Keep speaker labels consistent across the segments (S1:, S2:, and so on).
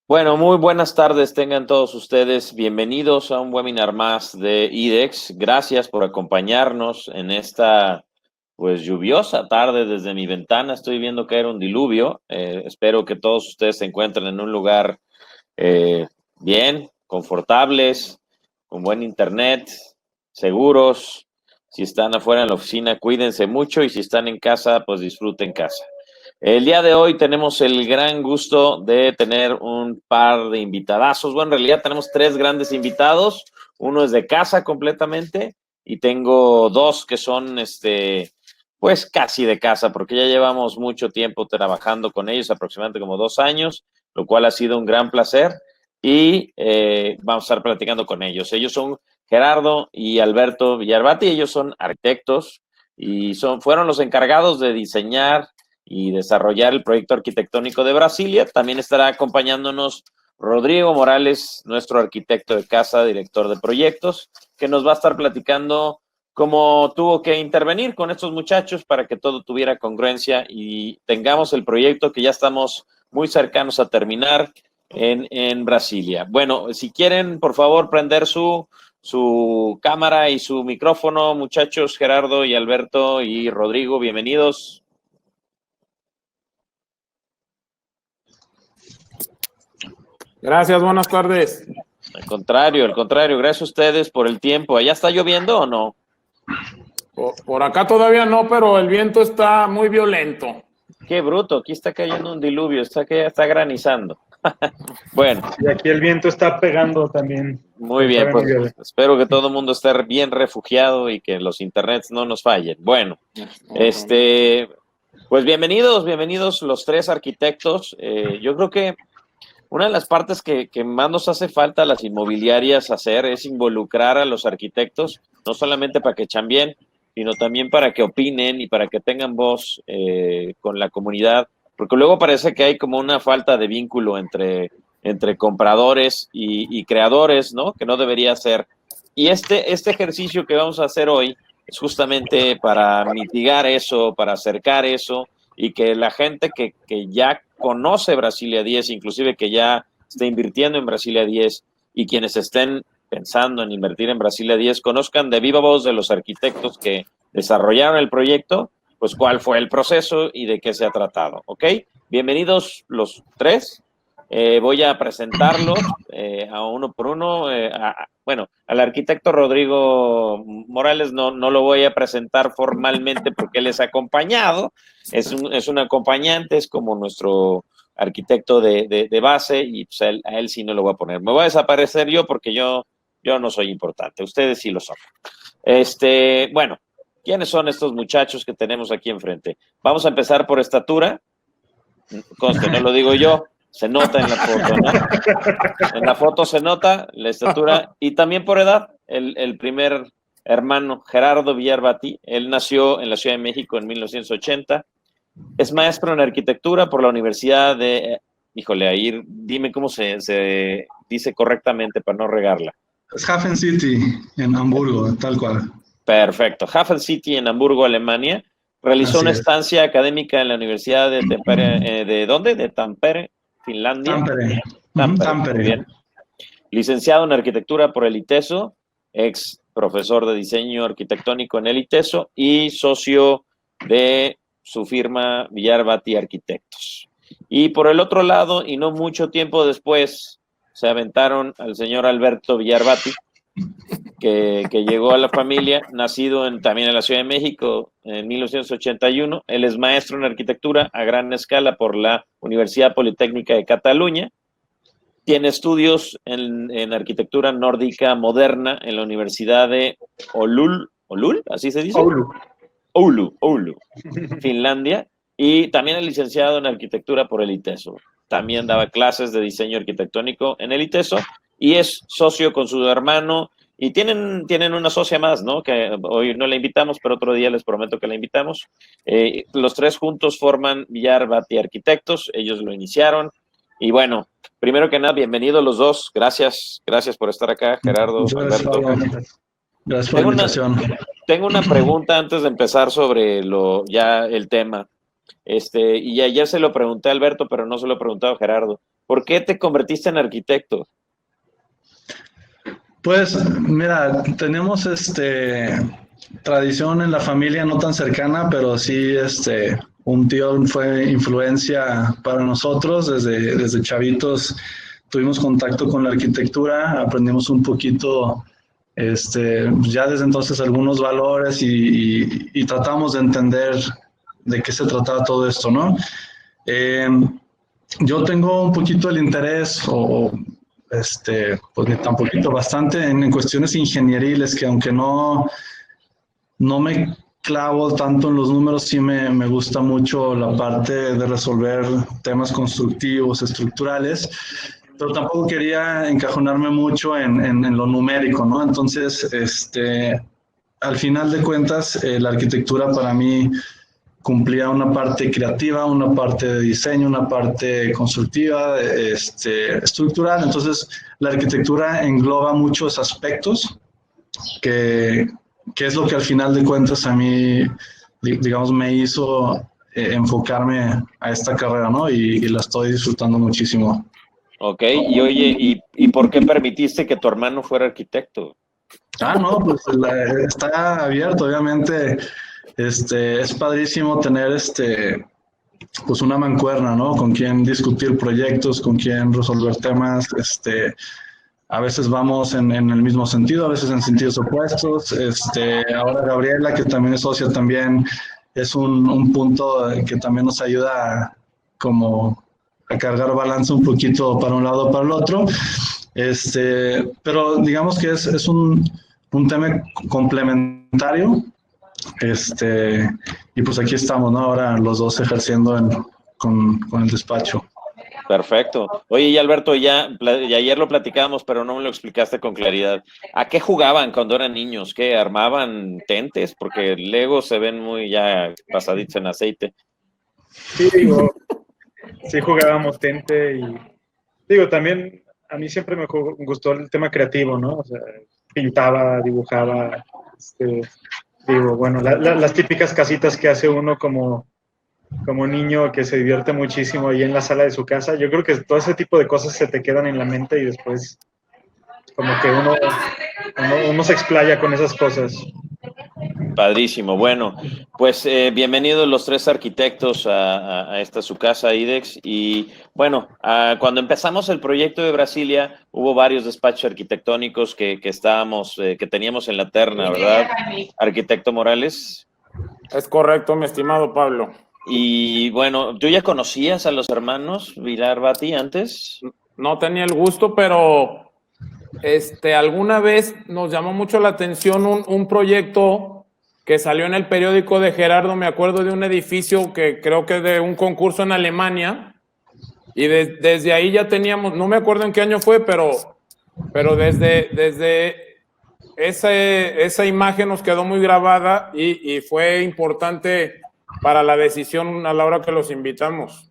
S1: Bueno, muy buenas tardes tengan todos ustedes. Bienvenidos a un webinar más de IDEX. Gracias por acompañarnos en esta pues lluviosa tarde desde mi ventana. Estoy viendo caer un diluvio. Espero que todos ustedes se encuentren en un lugar bien, confortables, con buen internet, seguros. Si están afuera en la oficina, cuídense mucho y si están en casa, pues disfruten casa. El día de hoy tenemos el gran gusto de tener un par de invitadazos. Bueno, en realidad tenemos tres grandes invitados. Uno es de casa completamente y tengo dos que son, pues casi de casa, porque ya llevamos mucho tiempo trabajando con ellos, aproximadamente como 2 años, lo cual ha sido un gran placer y vamos a estar platicando con ellos. Ellos son Gerardo y Alberto Villarbati. Ellos son arquitectos y fueron los encargados de diseñar y desarrollar el proyecto arquitectónico de Brasilia. También estará acompañándonos Rodrigo Morales, nuestro arquitecto de casa, director de proyectos, que nos va a estar platicando cómo tuvo que intervenir con estos muchachos para que todo tuviera congruencia y tengamos el proyecto que ya estamos muy cercanos a terminar en Brasilia. Bueno, si quieren, por favor, prender su cámara y su micrófono, muchachos, Gerardo y Alberto y Rodrigo, bienvenidos.
S2: Gracias, buenas tardes.
S1: Al contrario, gracias a ustedes por el tiempo. ¿Allá está lloviendo o no?
S2: Por acá todavía no, pero el viento está muy violento.
S1: Qué bruto, aquí está cayendo un diluvio, está granizando. Bueno.
S3: Y aquí el viento está pegando también.
S1: Muy bien, pues espero que todo el mundo esté bien refugiado y que los internets no nos fallen. Bueno, pues bienvenidos los tres arquitectos. Yo creo que una de las partes que más nos hace falta a las inmobiliarias hacer es involucrar a los arquitectos, no solamente para que chambien, sino también para que opinen y para que tengan voz con la comunidad, porque luego parece que hay como una falta de vínculo entre compradores y creadores, ¿no? Que no debería ser. Y este ejercicio que vamos a hacer hoy es justamente para mitigar eso, para acercar eso, y que la gente que ya conoce Brasilia 10, inclusive que ya está invirtiendo en Brasilia 10 y quienes estén pensando en invertir en Brasilia 10, conozcan de viva voz de los arquitectos que desarrollaron el proyecto, pues cuál fue el proceso y de qué se ha tratado, ¿ok? Bienvenidos los tres. Voy a presentarlos a uno por uno. Bueno, al arquitecto Rodrigo Morales no lo voy a presentar formalmente porque él es acompañado, es un acompañante, es como nuestro arquitecto de base y pues a él sí no lo voy a poner. Me voy a desaparecer yo porque yo no soy importante, ustedes sí lo son. Bueno, ¿quiénes son estos muchachos que tenemos aquí enfrente? Vamos a empezar por estatura. Conste, no lo digo yo. Se nota en la foto, ¿no? En la foto se nota la estatura y también por edad. El primer hermano, Gerardo Villarbati, él nació en la Ciudad de México en 1980. Es maestro en arquitectura por la Universidad de... Híjole, ahí dime cómo se dice correctamente para no regarla.
S4: Es Hafen City, en Hamburgo, tal cual.
S1: Perfecto. Hafen City, en Hamburgo, Alemania. Realizó una estancia académica en la Universidad de Tampere. ¿De dónde? De Tampere, Finlandia. Tampere. Bien. Licenciado en arquitectura por el ITESO, ex profesor de diseño arquitectónico en el ITESO y socio de su firma Villarbati Arquitectos. Y por el otro lado, y no mucho tiempo después, se aventaron al señor Alberto Villarbati, que llegó a la familia, nacido también en la Ciudad de México en 1981. Él es maestro en arquitectura a gran escala por la Universidad Politécnica de Cataluña. Tiene estudios en arquitectura nórdica moderna en la Universidad de Oulu, ¿así se dice? Oulu, Finlandia. Y también es licenciado en arquitectura por el ITESO. También daba clases de diseño arquitectónico en el ITESO y es socio con su hermano. Y tienen una socia más, ¿no? Que hoy no la invitamos, pero otro día les prometo que la invitamos. Los tres juntos forman Villarbati Arquitectos, ellos lo iniciaron. Y bueno, primero que nada, bienvenidos los dos. Gracias por estar acá, Gerardo, Alberto.
S4: Gracias por la invitación.
S1: Tengo una pregunta antes de empezar sobre el tema. Y ayer se lo pregunté a Alberto, pero no se lo he preguntado a Gerardo. ¿Por qué te convertiste en arquitecto?
S4: Pues mira, tenemos tradición en la familia no tan cercana, pero sí un tío fue influencia para nosotros desde chavitos. Tuvimos contacto con la arquitectura, aprendimos un poquito, ya desde entonces algunos valores y tratamos de entender de qué se trataba todo esto, ¿no? Yo tengo un poquito el interés, pues ni tan poquito, bastante en cuestiones ingenieriles, que aunque no me clavo tanto en los números, sí me gusta mucho la parte de resolver temas constructivos, estructurales, pero tampoco quería encajonarme mucho en lo numérico, ¿no? Entonces, al final de cuentas, la arquitectura para mí cumplía una parte creativa, una parte de diseño, una parte constructiva, estructural. Entonces, la arquitectura engloba muchos aspectos que es lo que al final de cuentas a mí, digamos, me hizo enfocarme a esta carrera, ¿no? Y la estoy disfrutando muchísimo.
S1: Ok, y oye, ¿y por qué permitiste que tu hermano fuera arquitecto?
S4: No, pues está abierto, obviamente. Es padrísimo tener pues una mancuerna, ¿no? Con quien discutir proyectos, con quien resolver temas, a veces vamos en el mismo sentido, a veces en sentidos opuestos. Ahora Gabriela, que también es socia, también es un punto que también nos ayuda como a cargar balance un poquito para un lado o para el otro. Pero digamos que es un tema complementario. Y pues aquí estamos, ¿no? Ahora los dos ejerciendo con el despacho.
S1: Perfecto. Oye, y Alberto, y ayer lo platicábamos, pero no me lo explicaste con claridad. ¿A qué jugaban cuando eran niños? ¿Qué armaban tentes? Porque Lego se ven muy ya pasaditos en aceite.
S3: Sí, digo, sí jugábamos Tente y digo, también a mí siempre me gustó el tema creativo, ¿no? O sea, pintaba, dibujaba, digo, bueno, las típicas casitas que hace uno como niño que se divierte muchísimo ahí en la sala de su casa. Yo creo que todo ese tipo de cosas se te quedan en la mente y después como que uno se explaya con esas cosas.
S1: Padrísimo. Bueno, pues bienvenidos los tres arquitectos a esta su casa, IDEX. Y bueno, cuando empezamos el proyecto de Brasilia, hubo varios despachos arquitectónicos que teníamos en la terna, ¿verdad? Arquitecto Morales.
S2: Es correcto, mi estimado Pablo.
S1: Y bueno, ¿tú ya conocías a los hermanos Vilar Bati antes?
S2: No tenía el gusto, pero alguna vez nos llamó mucho la atención un proyecto que salió en el periódico de Gerardo. Me acuerdo de un edificio que creo que de un concurso en Alemania, y desde ahí ya teníamos, no me acuerdo en qué año fue, pero desde esa imagen nos quedó muy grabada y fue importante para la decisión a la hora que los invitamos.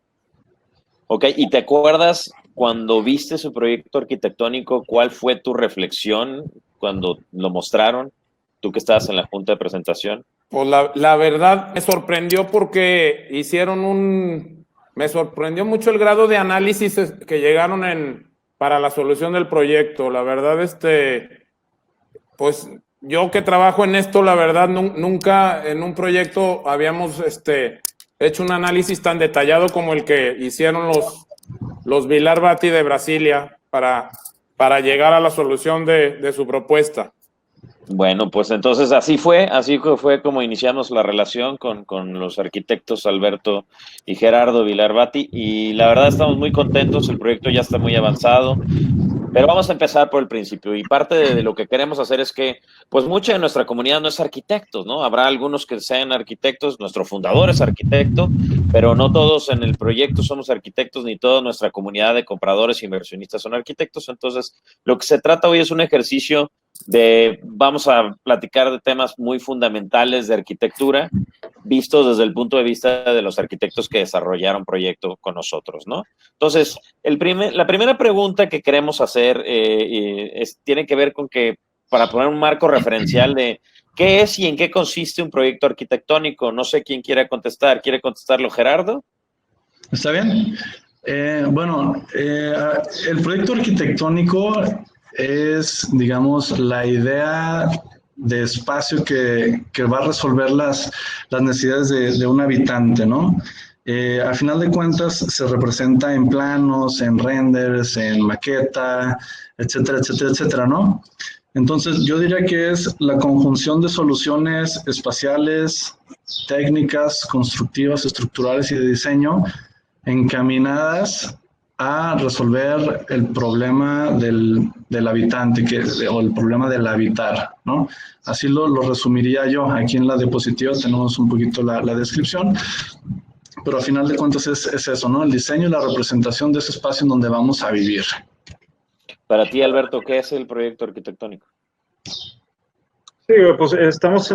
S1: Ok, ¿y te acuerdas cuando viste su proyecto arquitectónico, cuál fue tu reflexión cuando lo mostraron? Tú que estabas en la junta de presentación.
S2: Pues la verdad me sorprendió porque me sorprendió mucho el grado de análisis que llegaron para la solución del proyecto. La verdad, pues yo que trabajo en esto, la verdad, nunca en un proyecto habíamos hecho un análisis tan detallado como el que hicieron los Vilar Bati de Brasilia para llegar a la solución de su propuesta.
S1: Bueno, pues entonces así fue como iniciamos la relación con los arquitectos Alberto y Gerardo Vilar Bati, y la verdad estamos muy contentos, el proyecto ya está muy avanzado, pero vamos a empezar por el principio, y parte de lo que queremos hacer es que, pues mucha de nuestra comunidad no es arquitectos, ¿no? Habrá algunos que sean arquitectos, nuestro fundador es arquitecto, pero no todos en el proyecto somos arquitectos, ni toda nuestra comunidad de compradores e inversionistas son arquitectos. Entonces, lo que se trata hoy es un ejercicio vamos a platicar de temas muy fundamentales de arquitectura, vistos desde el punto de vista de los arquitectos que desarrollaron proyecto con nosotros, ¿no? Entonces, la primera pregunta que queremos hacer tiene que ver con que, para poner un marco referencial de qué es y en qué consiste un proyecto arquitectónico. No sé quién quiera contestar. ¿Quiere contestarlo Gerardo?
S4: ¿Está bien? El proyecto arquitectónico es, digamos, la idea de espacio que va a resolver las necesidades de un habitante, ¿no? Al final de cuentas se representa en planos, en renders, en maqueta, etcétera, etcétera, etcétera, ¿no? Entonces yo diría que es la conjunción de soluciones espaciales, técnicas, constructivas, estructurales y de diseño encaminadas a resolver el problema del habitante o el problema del habitar, ¿no? Así lo resumiría yo. Aquí en la diapositiva tenemos un poquito la descripción, pero a final de cuentas es eso, ¿no? El diseño y la representación de ese espacio en donde vamos a vivir.
S1: Para ti, Alberto, ¿qué es el proyecto arquitectónico?
S3: Sí, pues estamos,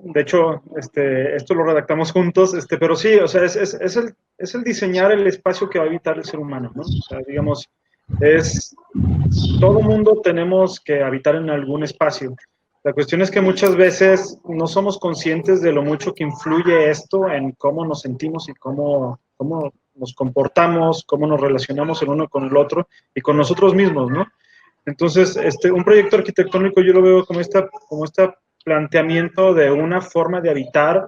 S3: de hecho, esto lo redactamos juntos, pero sí, o sea, es el diseñar el espacio que va a habitar el ser humano, ¿no? O sea, digamos, todo mundo tenemos que habitar en algún espacio. La cuestión es que muchas veces no somos conscientes de lo mucho que influye esto en cómo nos sentimos y cómo nos comportamos, cómo nos relacionamos el uno con el otro y con nosotros mismos, ¿no? Entonces, un proyecto arquitectónico yo lo veo como este planteamiento de una forma de habitar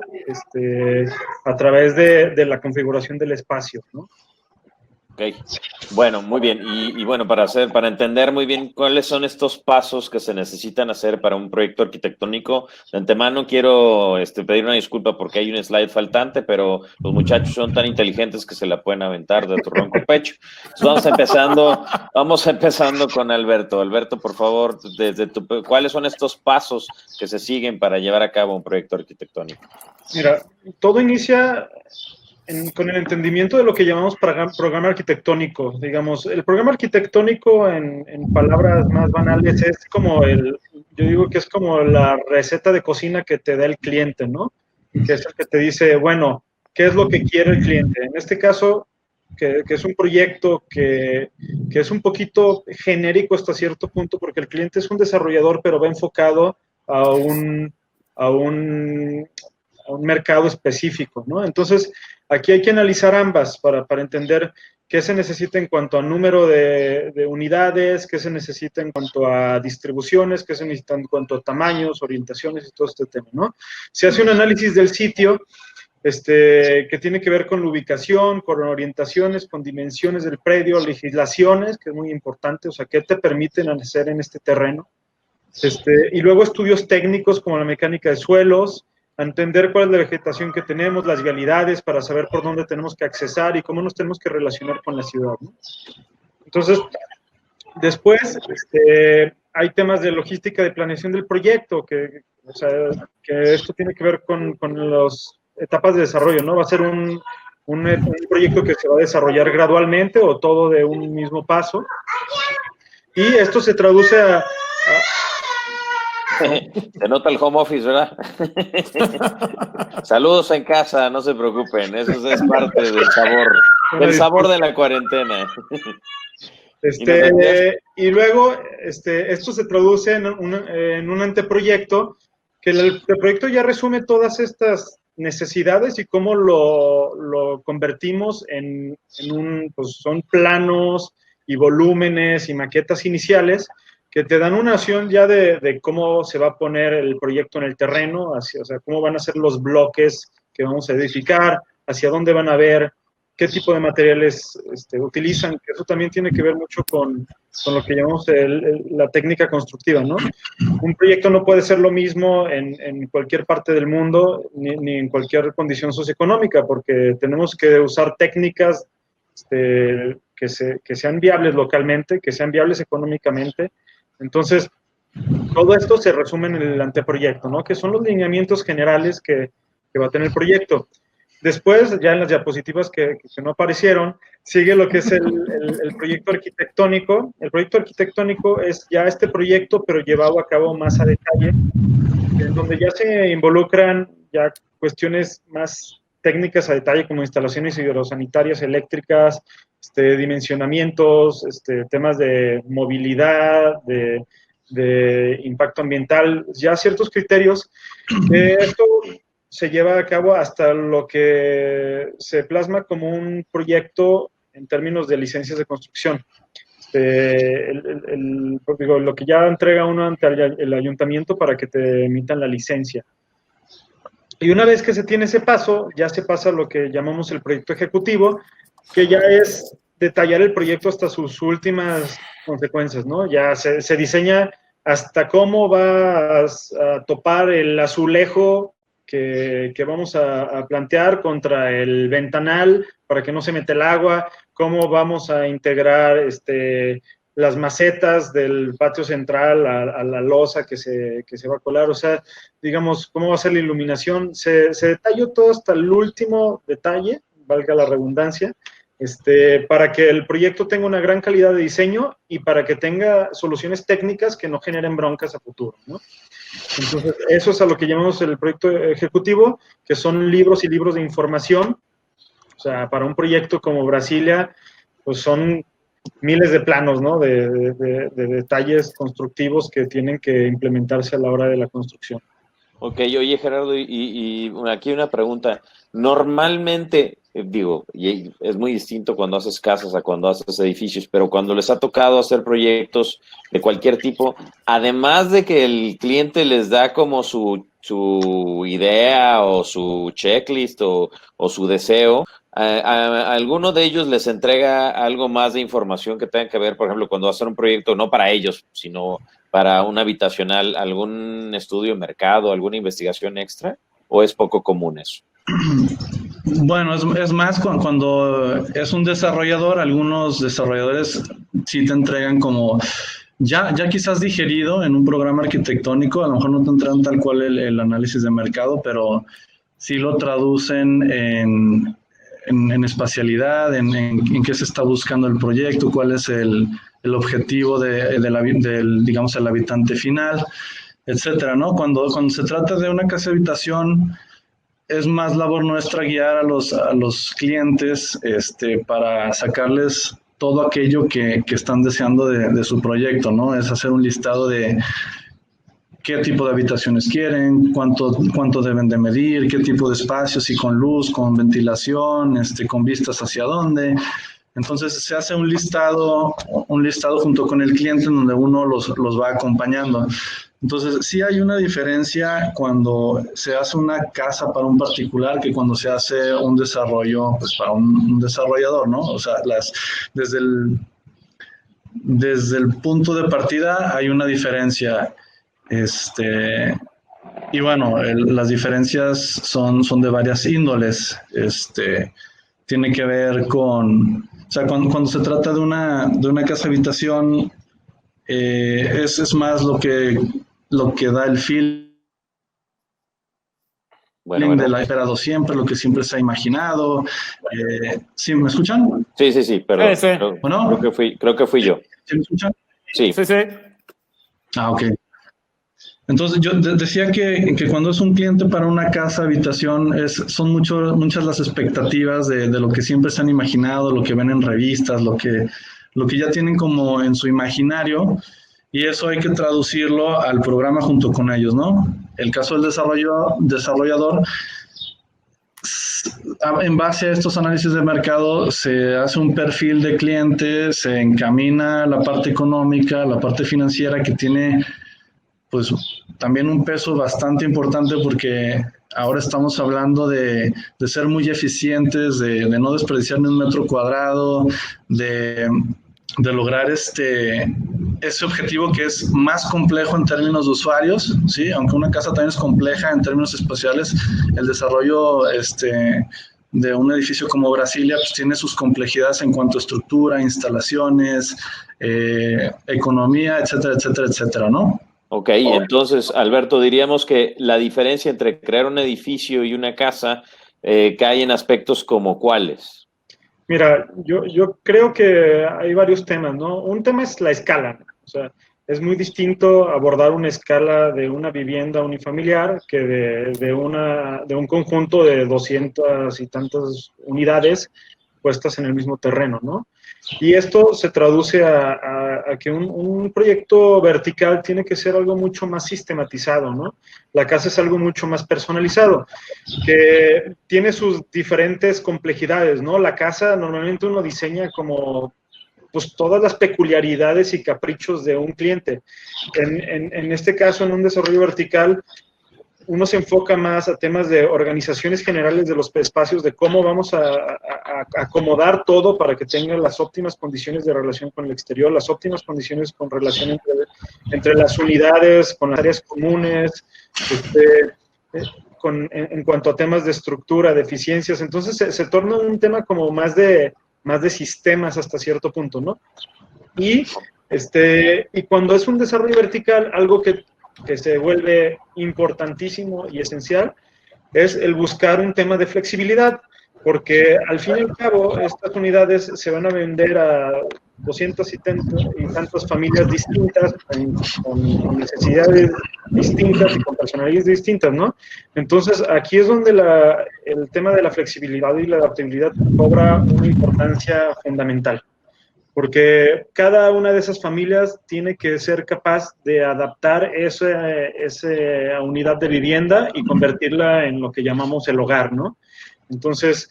S3: a través de la configuración del espacio, ¿no?
S1: Ok, bueno, muy bien. Y bueno, para entender muy bien cuáles son estos pasos que se necesitan hacer para un proyecto arquitectónico, de antemano quiero pedir una disculpa porque hay un slide faltante, pero los muchachos son tan inteligentes que se la pueden aventar de tu ronco pecho. Entonces vamos empezando con Alberto. Alberto, por favor, ¿cuáles son estos pasos que se siguen para llevar a cabo un proyecto arquitectónico?
S3: Mira, todo inicia con el entendimiento de lo que llamamos programa arquitectónico. Digamos, el programa arquitectónico, en palabras más banales, es como yo digo que es como la receta de cocina que te da el cliente, ¿no? Que es el que te dice, bueno, ¿qué es lo que quiere el cliente? En este caso, que es un proyecto que es un poquito genérico hasta cierto punto, porque el cliente es un desarrollador, pero va enfocado a un mercado específico, ¿no? Entonces, aquí hay que analizar ambas para entender qué se necesita en cuanto a número de unidades, qué se necesita en cuanto a distribuciones, qué se necesita en cuanto a tamaños, orientaciones y todo este tema, ¿no? Se hace un análisis del sitio que tiene que ver con la ubicación, con orientaciones, con dimensiones del predio, legislaciones, que es muy importante, o sea, qué te permiten hacer en este terreno. Y luego estudios técnicos como la mecánica de suelos, a entender cuál es la vegetación que tenemos, las vialidades, para saber por dónde tenemos que accesar y cómo nos tenemos que relacionar con la ciudad, ¿no? Entonces, después, hay temas de logística de planeación del proyecto, que esto tiene que ver con las etapas de desarrollo, ¿no? Va a ser un proyecto que se va a desarrollar gradualmente o todo de un mismo paso. Y esto se traduce a
S1: Se nota el home office, ¿verdad? Saludos en casa, no se preocupen, eso es parte del sabor de la cuarentena.
S3: Y luego, esto se traduce en un anteproyecto, que el proyecto ya resume todas estas necesidades y cómo lo convertimos pues son planos y volúmenes y maquetas iniciales que te dan una noción ya de cómo se va a poner el proyecto en el terreno, o sea, cómo van a ser los bloques que vamos a edificar, hacia dónde van a ver, qué tipo de materiales utilizan, que eso también tiene que ver mucho con lo que llamamos la técnica constructiva, ¿no? Un proyecto no puede ser lo mismo en cualquier parte del mundo, ni en cualquier condición socioeconómica, porque tenemos que usar técnicas que sean viables localmente, que sean viables económicamente. Entonces, todo esto se resume en el anteproyecto, ¿no? Que son los lineamientos generales que va a tener el proyecto. Después, ya en las diapositivas que no aparecieron, sigue lo que es el proyecto arquitectónico. El proyecto arquitectónico es ya este proyecto, pero llevado a cabo más a detalle, en donde ya se involucran ya cuestiones más técnicas a detalle, como instalaciones hidrosanitarias, eléctricas, dimensionamientos, temas de movilidad, de impacto ambiental, ya ciertos criterios. Esto se lleva a cabo hasta lo que se plasma como un proyecto en términos de licencias de construcción. Digo, lo que ya entrega uno ante el ayuntamiento para que te emitan la licencia. Y una vez que se tiene ese paso, ya se pasa a lo que llamamos el proyecto ejecutivo, que ya es detallar el proyecto hasta sus últimas consecuencias, ¿no? Ya se diseña hasta cómo va a topar el azulejo que vamos a plantear contra el ventanal para que no se meta el agua, cómo vamos a integrar las macetas del patio central a la losa que se va a colar, o sea, digamos, cómo va a ser la iluminación. Se detalló todo hasta el último detalle, valga la redundancia, para que el proyecto tenga una gran calidad de diseño y para que tenga soluciones técnicas que no generen broncas a futuro, ¿no? Entonces, eso es a lo que llamamos el proyecto ejecutivo, que son libros y libros de información. O sea, para un proyecto como Brasilia, pues son miles de planos, ¿no? De detalles constructivos que tienen que implementarse a la hora de la construcción.
S1: Ok, oye Gerardo, y aquí una pregunta. Normalmente, digo, y es muy distinto cuando haces casas a cuando haces edificios, pero cuando les ha tocado hacer proyectos de cualquier tipo, además de que el cliente les da como su idea o su checklist o su deseo, a alguno de ellos les entrega algo más de información que tenga que ver, por ejemplo, cuando hacen un proyecto, no para ellos, sino para un habitacional, algún estudio de mercado, alguna investigación extra, o es poco común eso?
S4: Bueno, es más cuando es un desarrollador, algunos desarrolladores sí te entregan como ya quizás digerido en un programa arquitectónico, a lo mejor no te entregan tal cual el análisis de mercado, pero sí lo traducen en espacialidad, en qué se está buscando el proyecto, cuál es el objetivo del, digamos, el habitante final, etcétera, ¿no? Cuando se trata de una casa de habitación, es más labor nuestra guiar a los clientes para sacarles todo aquello que están deseando de su proyecto, ¿no? Es hacer un listado de qué tipo de habitaciones quieren, cuánto deben de medir, qué tipo de espacios, si con luz, con ventilación, con vistas hacia dónde. Entonces se hace un listado junto con el cliente en donde uno los va acompañando. Entonces sí hay una diferencia cuando se hace una casa para un particular que cuando se hace un desarrollo pues para un desarrollador, ¿no? O sea, desde el punto de partida hay una diferencia. Y bueno, las diferencias son de varias índoles. Tiene que ver con, o sea, cuando se trata de una casa habitación, es más lo que da el feeling de la esperado siempre, lo que siempre se ha imaginado. ¿Sí me escuchan?
S1: Sí, perdón.
S2: Sí.
S4: ¿Bueno?
S1: Creo que fui yo.
S4: ¿Sí me escuchan?
S1: Sí.
S2: Sí.
S4: Ah, ok. Entonces yo decía que cuando es un cliente para una casa, habitación, son muchas las expectativas de lo que siempre se han imaginado, lo que ven en revistas, lo que ya tienen como en su imaginario, y eso hay que traducirlo al programa junto con ellos, ¿no? El caso del desarrollador, en base a estos análisis de mercado, se hace un perfil de cliente, se encamina la parte económica, la parte financiera que tiene pues también un peso bastante importante porque ahora estamos hablando de ser muy eficientes, de no desperdiciar ni un metro cuadrado, de lograr ese objetivo que es más complejo en términos de usuarios, ¿sí? Aunque una casa también es compleja en términos espaciales, el desarrollo de un edificio como Brasilia pues tiene sus complejidades en cuanto a estructura, instalaciones, economía, etcétera, ¿no?
S1: Ok, entonces, Alberto, diríamos que la diferencia entre crear un edificio y una casa cae en aspectos como cuáles.
S3: Mira, yo creo que hay varios temas, ¿no? Un tema es la escala, ¿no? O sea, es muy distinto abordar una escala de una vivienda unifamiliar que de un conjunto de 200 y tantas unidades puestas en el mismo terreno, ¿no? Y esto se traduce a que un proyecto vertical tiene que ser algo mucho más sistematizado, ¿no? La casa es algo mucho más personalizado, que tiene sus diferentes complejidades, ¿no? La casa normalmente uno diseña como pues todas las peculiaridades y caprichos de un cliente. En este caso, en un desarrollo vertical, uno se enfoca más a temas de organizaciones generales de los espacios, de cómo vamos a acomodar todo para que tenga las óptimas condiciones de relación con el exterior, las óptimas condiciones con relación entre las unidades, con las áreas comunes, en cuanto a temas de estructura, de eficiencias. Entonces se torna un tema como más de sistemas hasta cierto punto, ¿no? Y cuando es un desarrollo vertical, algo que se vuelve importantísimo y esencial es el buscar un tema de flexibilidad, porque al fin y al cabo estas unidades se van a vender a 200 y tantas familias distintas, con necesidades distintas y con personalidades distintas, ¿no? Entonces aquí es donde el tema de la flexibilidad y la adaptabilidad cobra una importancia fundamental, porque cada una de esas familias tiene que ser capaz de adaptar esa unidad de vivienda y convertirla en lo que llamamos el hogar, ¿no? Entonces,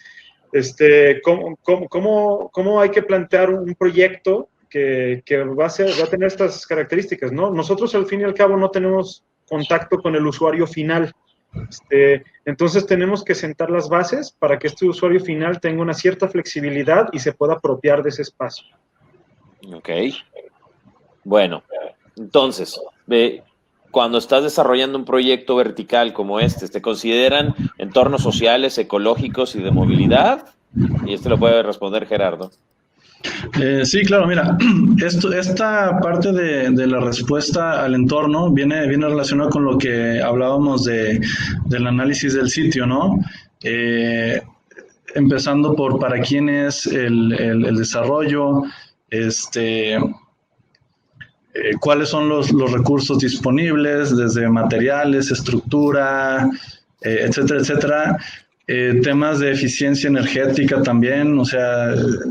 S3: ¿cómo hay que plantear un proyecto que va a tener estas características, ¿no? Nosotros, al fin y al cabo, no tenemos contacto con el usuario final. Entonces tenemos que sentar las bases para que este usuario final tenga una cierta flexibilidad y se pueda apropiar de ese espacio.
S1: Ok. Bueno, entonces, cuando estás desarrollando un proyecto vertical como ¿te consideran entornos sociales, ecológicos y de movilidad? Y lo puede responder Gerardo.
S4: Sí, claro, mira, esta parte de la respuesta al entorno viene relacionada con lo que hablábamos del análisis del sitio, ¿no? Empezando por para quién es el desarrollo, cuáles son los recursos disponibles, desde materiales, estructura, etcétera, etcétera. Temas de eficiencia energética también, o sea,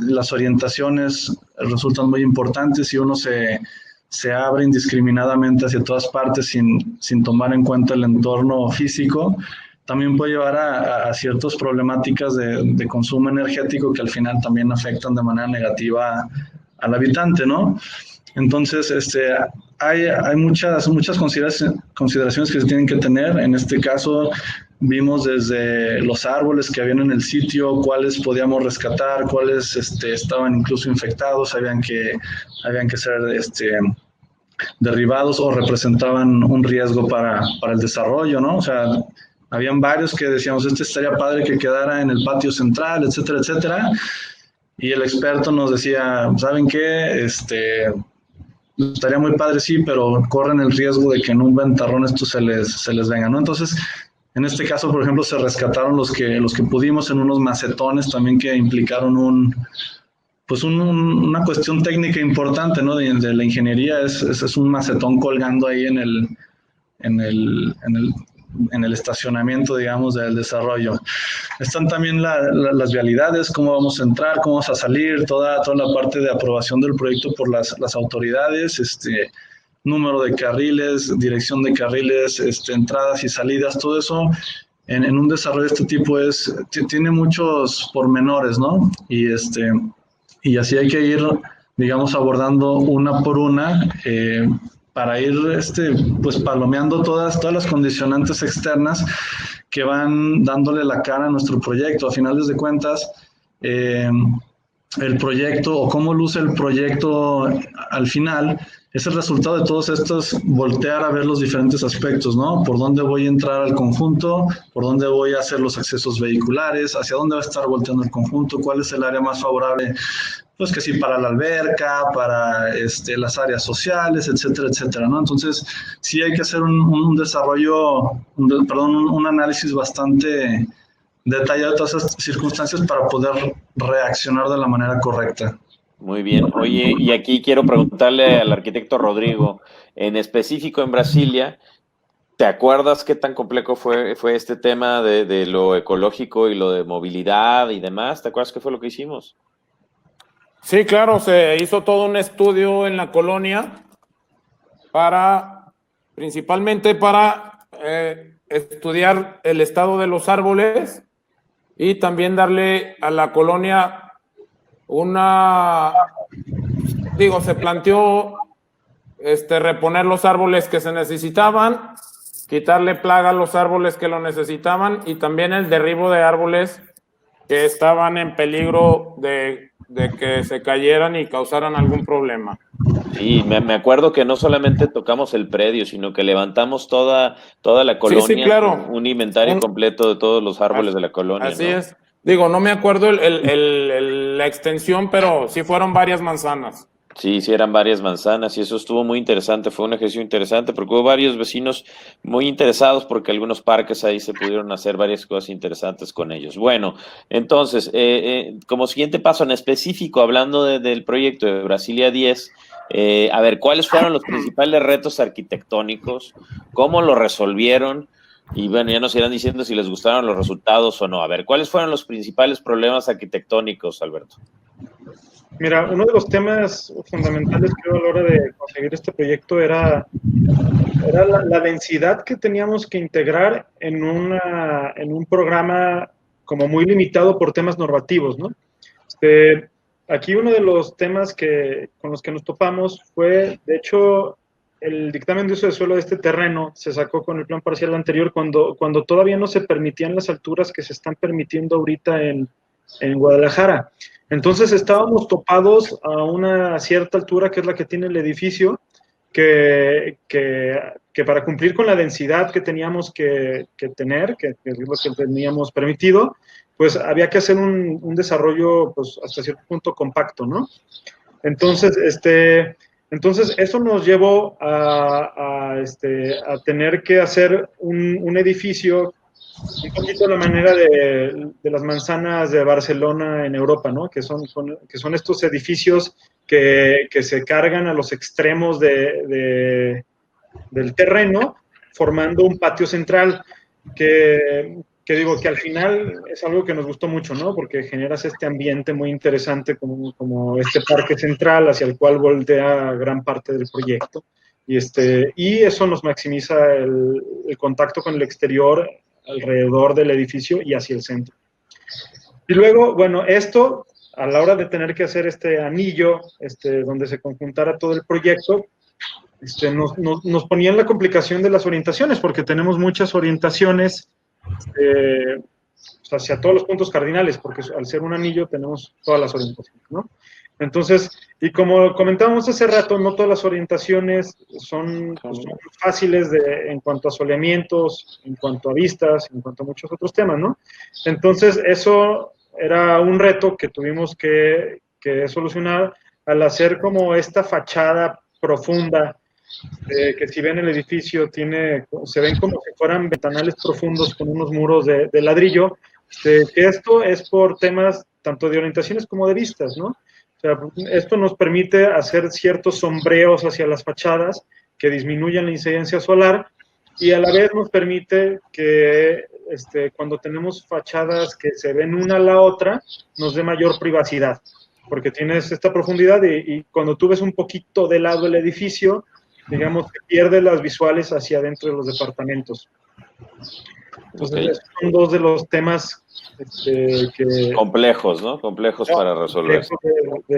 S4: las orientaciones resultan muy importantes si uno se abre indiscriminadamente hacia todas partes sin tomar en cuenta el entorno físico. También puede llevar a ciertas problemáticas de consumo energético que al final también afectan de manera negativa al habitante, ¿no? Entonces, hay muchas consideraciones que se tienen que tener. En este caso, vimos desde los árboles que habían en el sitio, cuáles podíamos rescatar, cuáles estaban incluso infectados, habían que ser derribados o representaban un riesgo para el desarrollo, ¿no? O sea, habían varios que decíamos, estaría padre que quedara en el patio central, etcétera, etcétera. Y el experto nos decía, ¿saben qué? Estaría muy padre, sí, pero corren el riesgo de que en un ventarrón esto se les venga, ¿no? Entonces, en este caso, por ejemplo, se rescataron los que pudimos en unos macetones también que implicaron una cuestión técnica importante, ¿no? De la ingeniería, es un macetón colgando ahí en el estacionamiento, digamos, del desarrollo. Están también las vialidades, cómo vamos a entrar, cómo vamos a salir, toda la parte de aprobación del proyecto por las autoridades, número de carriles, dirección de carriles, entradas y salidas, todo eso en un desarrollo de este tipo tiene muchos pormenores, ¿no? Y así hay que ir, digamos, abordando una por una, para ir pues palomeando todas las condicionantes externas que van dándole la cara a nuestro proyecto. A finales de cuentas, el proyecto o cómo luce el proyecto al final es el resultado de todos estos, voltear a ver los diferentes aspectos, ¿no? Por dónde voy a entrar al conjunto, por dónde voy a hacer los accesos vehiculares, hacia dónde va a estar volteando el conjunto, cuál es el área más favorable, pues que sí, para la alberca, para las áreas sociales, etcétera, etcétera, ¿no? Entonces, sí hay que hacer un desarrollo, un análisis bastante detallado de todas esas circunstancias para poder reaccionar de la manera correcta.
S1: Muy bien. Oye, y aquí quiero preguntarle al arquitecto Rodrigo, en específico en Brasilia, ¿Te acuerdas qué tan complejo fue este tema de lo ecológico y lo de movilidad y demás? ¿Te acuerdas qué fue lo que hicimos?
S2: Sí, claro, se hizo todo un estudio en la colonia principalmente para estudiar el estado de los árboles y también darle a la colonia se planteó reponer los árboles que se necesitaban, quitarle plaga a los árboles que lo necesitaban y también el derribo de árboles que estaban en peligro de que se cayeran y causaran algún problema.
S1: Sí, me acuerdo que no solamente tocamos el predio, sino que levantamos toda la colonia,
S2: sí, claro.
S1: Un inventario completo de todos los árboles de la colonia.
S2: Así
S1: ¿no?
S2: es. Digo, no me acuerdo la extensión, pero sí fueron varias manzanas.
S1: Sí, eran varias manzanas y eso estuvo muy interesante, fue un ejercicio interesante porque hubo varios vecinos muy interesados porque algunos parques ahí se pudieron hacer varias cosas interesantes con ellos. Bueno, entonces, como siguiente paso en específico, hablando del proyecto de Brasilia 10, a ver, ¿cuáles fueron los principales retos arquitectónicos? ¿Cómo lo resolvieron? Y bueno, ya nos irán diciendo si les gustaron los resultados o no. A ver, ¿cuáles fueron los principales problemas arquitectónicos, Alberto?
S3: Mira, uno de los temas fundamentales, creo, a la hora de conseguir este proyecto era la densidad que teníamos que integrar en un programa como muy limitado por temas normativos, ¿no? Aquí uno de los temas con los que nos topamos fue, de hecho, el dictamen de uso de suelo de este terreno se sacó con el plan parcial anterior cuando todavía no se permitían las alturas que se están permitiendo ahorita en Guadalajara. Entonces estábamos topados a una cierta altura, que es la que tiene el edificio, que para cumplir con la densidad que teníamos que tener, que es lo que teníamos permitido, pues había que hacer un desarrollo pues, hasta cierto punto compacto, ¿no? Entonces, eso nos llevó a tener que hacer un edificio un poquito la manera de las manzanas de Barcelona en Europa, ¿no? Que son estos edificios que se cargan a los extremos del terreno, formando un patio central, que digo que al final es algo que nos gustó mucho, ¿no? Porque generas este ambiente muy interesante como este parque central hacia el cual voltea gran parte del proyecto. Y eso nos maximiza el contacto con el exterior alrededor del edificio y hacia el centro. Y luego, bueno, esto, a la hora de tener que hacer este anillo, donde se conjuntara todo el proyecto, nos ponía en la complicación de las orientaciones, porque tenemos muchas orientaciones hacia todos los puntos cardinales, porque al ser un anillo tenemos todas las orientaciones, ¿no? Entonces, y como comentábamos hace rato, no todas las orientaciones son fáciles en cuanto a soleamientos, en cuanto a vistas, en cuanto a muchos otros temas, ¿no? Entonces, eso era un reto que tuvimos que solucionar al hacer como esta fachada profunda, que si ven el edificio se ven como si fueran ventanales profundos con unos muros de ladrillo, que esto es por temas tanto de orientaciones como de vistas, ¿no? O sea, esto nos permite hacer ciertos sombreos hacia las fachadas que disminuyan la incidencia solar y a la vez nos permite que cuando tenemos fachadas que se ven una a la otra, nos dé mayor privacidad, porque tienes esta profundidad y cuando tú ves un poquito de lado el edificio, digamos que pierde las visuales hacia adentro de los departamentos. Entonces, esos son dos de los temas
S1: complejos, ¿no? Complejos para resolver.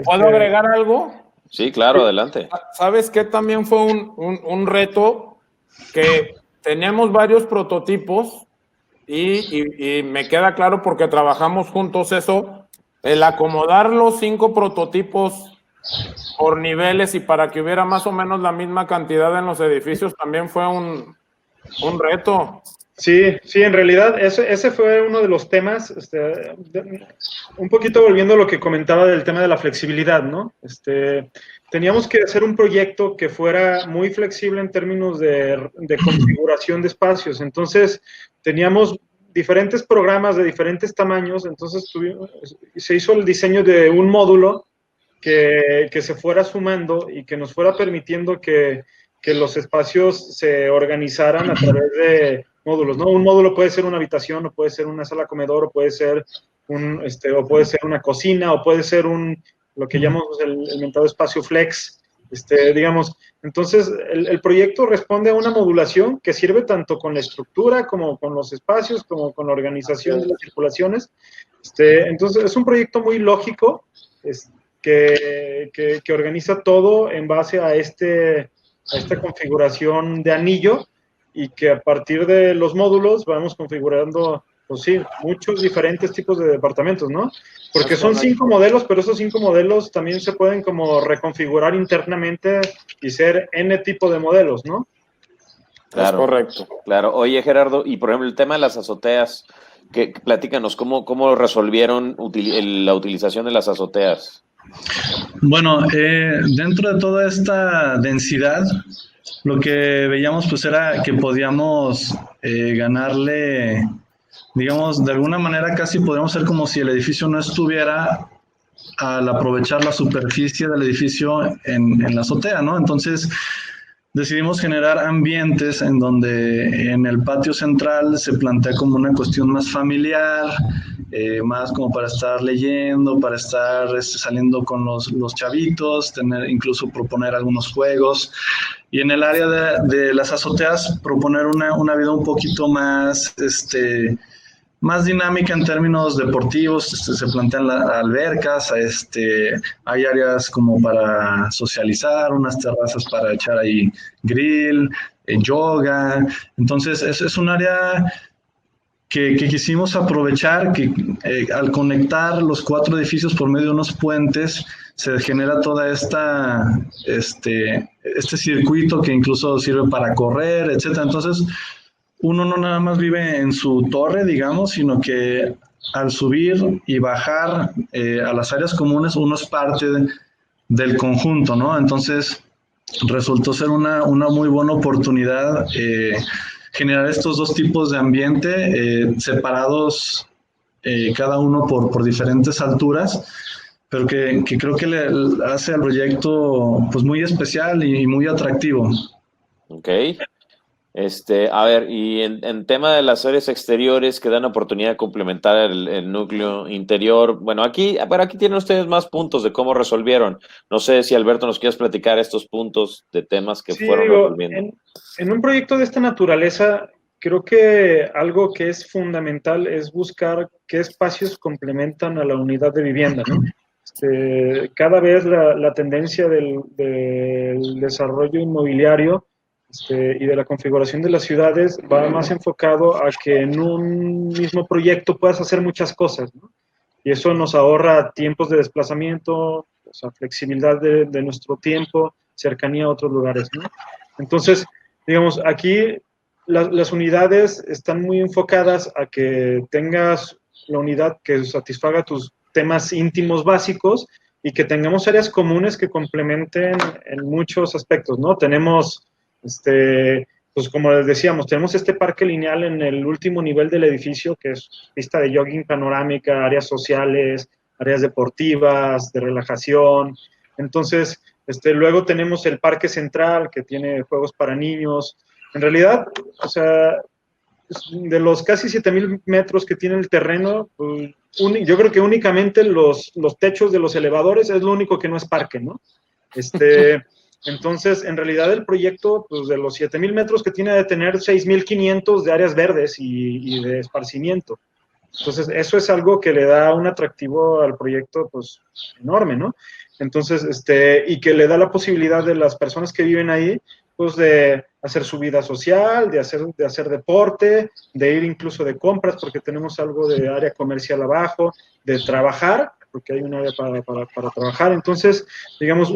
S2: ¿Puedo agregar algo?
S1: Sí, claro, adelante.
S2: ¿Sabes qué? También fue un reto que teníamos varios prototipos y me queda claro porque trabajamos juntos eso, el acomodar los 5 prototipos por niveles y para que hubiera más o menos la misma cantidad en los edificios también fue un reto.
S3: Sí, en realidad ese fue uno de los temas, un poquito volviendo a lo que comentaba del tema de la flexibilidad, ¿no? Teníamos que hacer un proyecto que fuera muy flexible en términos de configuración de espacios, entonces teníamos diferentes programas de diferentes tamaños, entonces se hizo el diseño de un módulo que se fuera sumando y que nos fuera permitiendo que que los espacios se organizaran a través de módulos, ¿no? Un módulo puede ser una habitación, o puede ser una sala comedor, o puede ser o puede ser una cocina, o puede ser lo que llamamos el mentado espacio flex, digamos. Entonces, el proyecto responde a una modulación que sirve tanto con la estructura, como con los espacios, como con la organización de las circulaciones. Entonces, es un proyecto muy lógico, que organiza todo en base a esta configuración de anillo, y que a partir de los módulos vamos configurando, pues sí, muchos diferentes tipos de departamentos, ¿no? Porque son 5 modelos, pero esos 5 modelos también se pueden como reconfigurar internamente y ser N tipo de modelos, ¿no?
S1: Claro,
S2: es correcto.
S1: Claro. Oye, Gerardo, y por ejemplo, el tema de las azoteas, platícanos, ¿cómo resolvieron la utilización de las azoteas?
S4: Bueno, dentro de toda esta densidad, lo que veíamos pues era que podíamos ganarle, digamos, de alguna manera casi podríamos ser como si el edificio no estuviera al aprovechar la superficie del edificio en la azotea, ¿no? Entonces decidimos generar ambientes en donde en el patio central se plantea como una cuestión más familiar, más como para estar leyendo, para estar saliendo con los chavitos, incluso proponer algunos juegos. Y en el área de las azoteas proponer una vida un poquito más, más dinámica en términos deportivos. Se plantean albercas, hay áreas como para socializar, unas terrazas para echar ahí grill, yoga. Entonces es un área que quisimos aprovechar, que al conectar los 4 edificios por medio de unos puentes, se genera toda este circuito que incluso sirve para correr, etcétera. Entonces, uno no nada más vive en su torre, digamos, sino que al subir y bajar a las áreas comunes, uno es parte del conjunto, ¿no? Entonces, resultó ser una muy buena oportunidad generar estos 2 tipos de ambiente separados, cada uno por diferentes alturas, pero que creo que le hace al proyecto pues muy especial y muy atractivo.
S1: Ok. A ver, y en tema de las áreas exteriores que dan oportunidad de complementar el núcleo interior, bueno, aquí tienen ustedes más puntos de cómo resolvieron. No sé si Alberto nos quieres platicar estos puntos de temas que fueron resolviendo.
S3: En un proyecto de esta naturaleza, creo que algo que es fundamental es buscar qué espacios complementan a la unidad de vivienda, ¿no? Cada vez la tendencia del desarrollo inmobiliario y de la configuración de las ciudades va más enfocado a que en un mismo proyecto puedas hacer muchas cosas, ¿no? Y eso nos ahorra tiempos de desplazamiento, o sea, flexibilidad de nuestro tiempo, cercanía a otros lugares, ¿no? Entonces, digamos, aquí las unidades están muy enfocadas a que tengas la unidad que satisfaga tus temas íntimos básicos, y que tengamos áreas comunes que complementen en muchos aspectos, ¿no? Tenemos, pues como les decíamos, tenemos este parque lineal en el último nivel del edificio, que es pista de jogging panorámica, áreas sociales, áreas deportivas, de relajación. Entonces, luego tenemos el parque central, que tiene juegos para niños. En realidad, o sea, de los casi 7,000 metros que tiene el terreno, pues, yo creo que únicamente los techos de los elevadores es lo único que no es parque, ¿no? Entonces, en realidad el proyecto, pues de los 7,000 metros que tiene, de tener 6,500 de áreas verdes y de esparcimiento. Entonces, eso es algo que le da un atractivo al proyecto, pues, enorme, ¿no? Entonces, y que le da la posibilidad de las personas que viven ahí, pues, de hacer su vida social, de hacer deporte, de ir incluso de compras, porque tenemos algo de área comercial abajo, de trabajar, porque hay un área para trabajar. Entonces, digamos,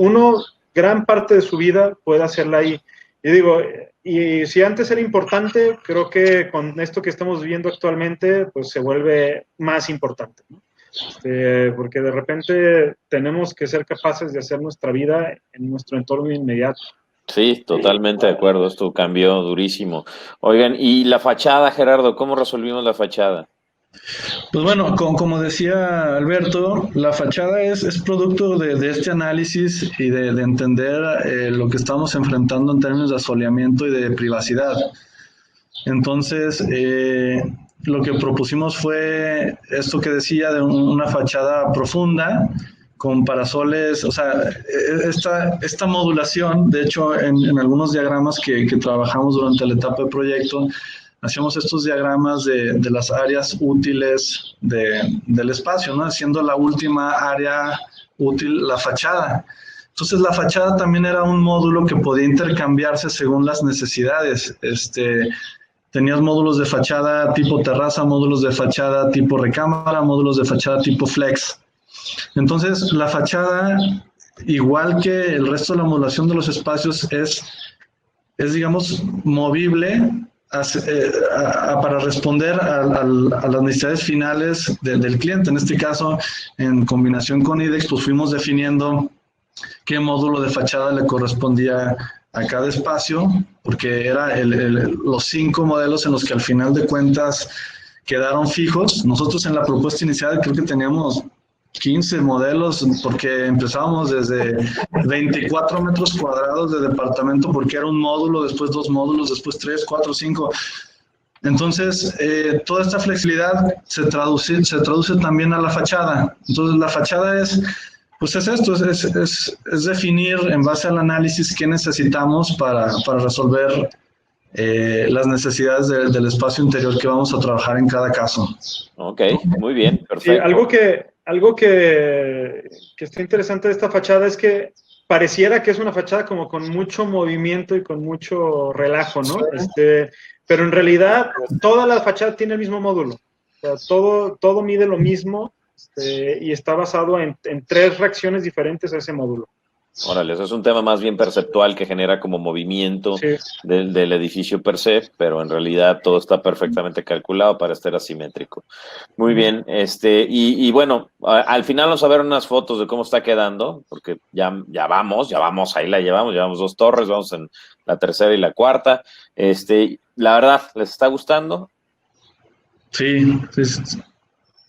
S3: gran parte de su vida puede hacerla ahí. Y digo, y si antes era importante, creo que con esto que estamos viviendo actualmente, pues se vuelve más importante, ¿no? Porque de repente tenemos que ser capaces de hacer nuestra vida en nuestro entorno inmediato.
S1: Sí, totalmente de acuerdo, esto cambió durísimo. Oigan, y la fachada, Gerardo, ¿cómo resolvimos la fachada?
S4: Pues bueno, como decía Alberto, la fachada es producto de este análisis y de entender lo que estamos enfrentando en términos de asoleamiento y de privacidad. Entonces, lo que propusimos fue esto que decía de una fachada profunda con parasoles, o sea, esta modulación, de hecho, en algunos diagramas que trabajamos durante la etapa de proyecto, hacíamos estos diagramas de las áreas útiles del espacio, ¿no? Haciendo la última área útil, la fachada. Entonces, la fachada también era un módulo que podía intercambiarse según las necesidades. Tenías módulos de fachada tipo terraza, módulos de fachada tipo recámara, módulos de fachada tipo flex. Entonces, la fachada, igual que el resto de la modulación de los espacios, es digamos, movible para responder a las necesidades finales del cliente. En este caso, en combinación con IDEX, pues fuimos definiendo qué módulo de fachada le correspondía a cada espacio, porque era los 5 modelos en los que al final de cuentas quedaron fijos. Nosotros en la propuesta inicial creo que teníamos 15 modelos, porque empezábamos desde 24 metros cuadrados de departamento, porque era un módulo, después 2 módulos, después 3, 4, 5. Entonces, toda esta flexibilidad se traduce también a la fachada. Entonces, la fachada es esto, es definir en base al análisis qué necesitamos para resolver las necesidades del espacio interior que vamos a trabajar en cada caso.
S1: Ok, muy bien, perfecto.
S3: Sí, algo que está interesante de esta fachada es que pareciera que es una fachada como con mucho movimiento y con mucho relajo, ¿no? Pero en realidad toda la fachada tiene el mismo módulo. O sea, todo mide lo mismo y está basado en 3 reacciones diferentes a ese módulo.
S1: Órale, eso es un tema más bien perceptual que genera como movimiento del edificio per se, pero en realidad todo está perfectamente calculado para estar asimétrico. Muy bien, y bueno, al final vamos a ver unas fotos de cómo está quedando, porque ya vamos, ahí la llevamos 2 torres, vamos en la tercera y la cuarta. La verdad, ¿les está gustando?
S4: Sí.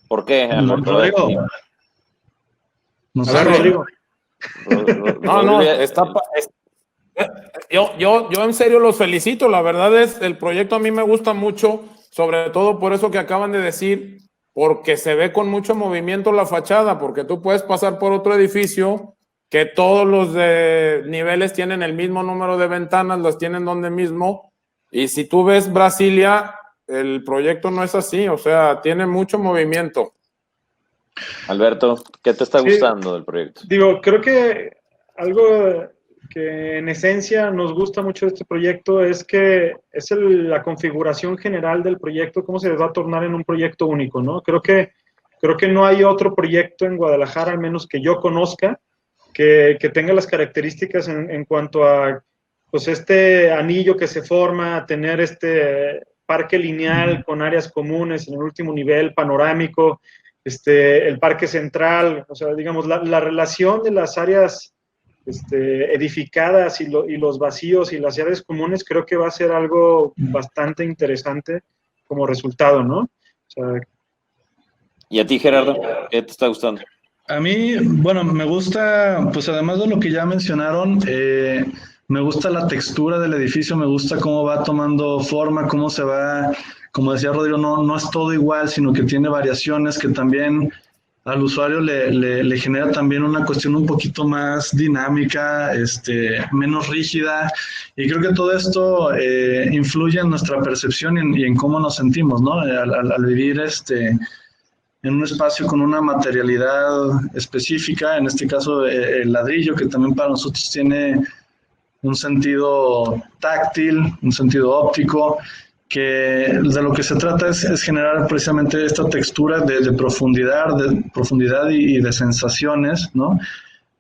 S1: ¿Por qué?
S4: Rodrigo.
S3: Rodrigo.
S2: No, yo en serio los felicito, la verdad el proyecto a mí me gusta mucho, sobre todo por eso que acaban de decir, porque se ve con mucho movimiento la fachada, porque tú puedes pasar por otro edificio que todos los niveles tienen el mismo número de ventanas, las tienen donde mismo, y si tú ves Brasilia, el proyecto no es así, o sea, tiene mucho movimiento.
S1: Alberto, ¿qué te está gustando del proyecto?
S3: Digo, creo que algo que en esencia nos gusta mucho de este proyecto es que es la configuración general del proyecto, cómo se va a tornar en un proyecto único, ¿no? Creo que no hay otro proyecto en Guadalajara, al menos que yo conozca, que tenga las características en cuanto a pues este anillo que se forma, tener este parque lineal con áreas comunes en el último nivel, panorámico, el parque central, o sea, digamos, la relación de las áreas edificadas y los vacíos y las áreas comunes, creo que va a ser algo bastante interesante como resultado, ¿no? O sea,
S1: ¿y a ti, Gerardo? ¿Qué te está gustando?
S4: A mí, bueno, me gusta, pues además de lo que ya mencionaron, me gusta la textura del edificio, me gusta cómo va tomando forma, cómo se va, como decía Rodrigo, no es todo igual, sino que tiene variaciones que también al usuario le genera también una cuestión un poquito más dinámica, menos rígida, y creo que todo esto influye en nuestra percepción y en cómo nos sentimos, ¿no? Al vivir en un espacio con una materialidad específica, en este caso el ladrillo, que también para nosotros tiene un sentido táctil, un sentido óptico, que de lo que se trata es generar precisamente esta textura de profundidad y de sensaciones, ¿no?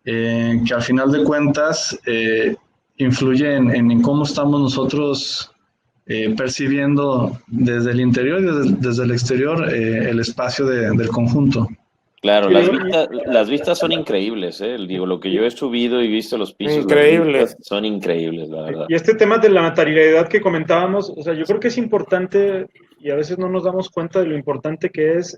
S4: Que al final de cuentas influye en cómo estamos nosotros percibiendo desde el interior y desde el exterior el espacio del conjunto.
S1: Claro, las vistas son increíbles, digo, lo que yo he subido y visto los pisos,
S2: increíbles,
S1: son increíbles, la verdad.
S3: Y este tema de la materialidad que comentábamos, o sea, yo creo que es importante y a veces no nos damos cuenta de lo importante que es,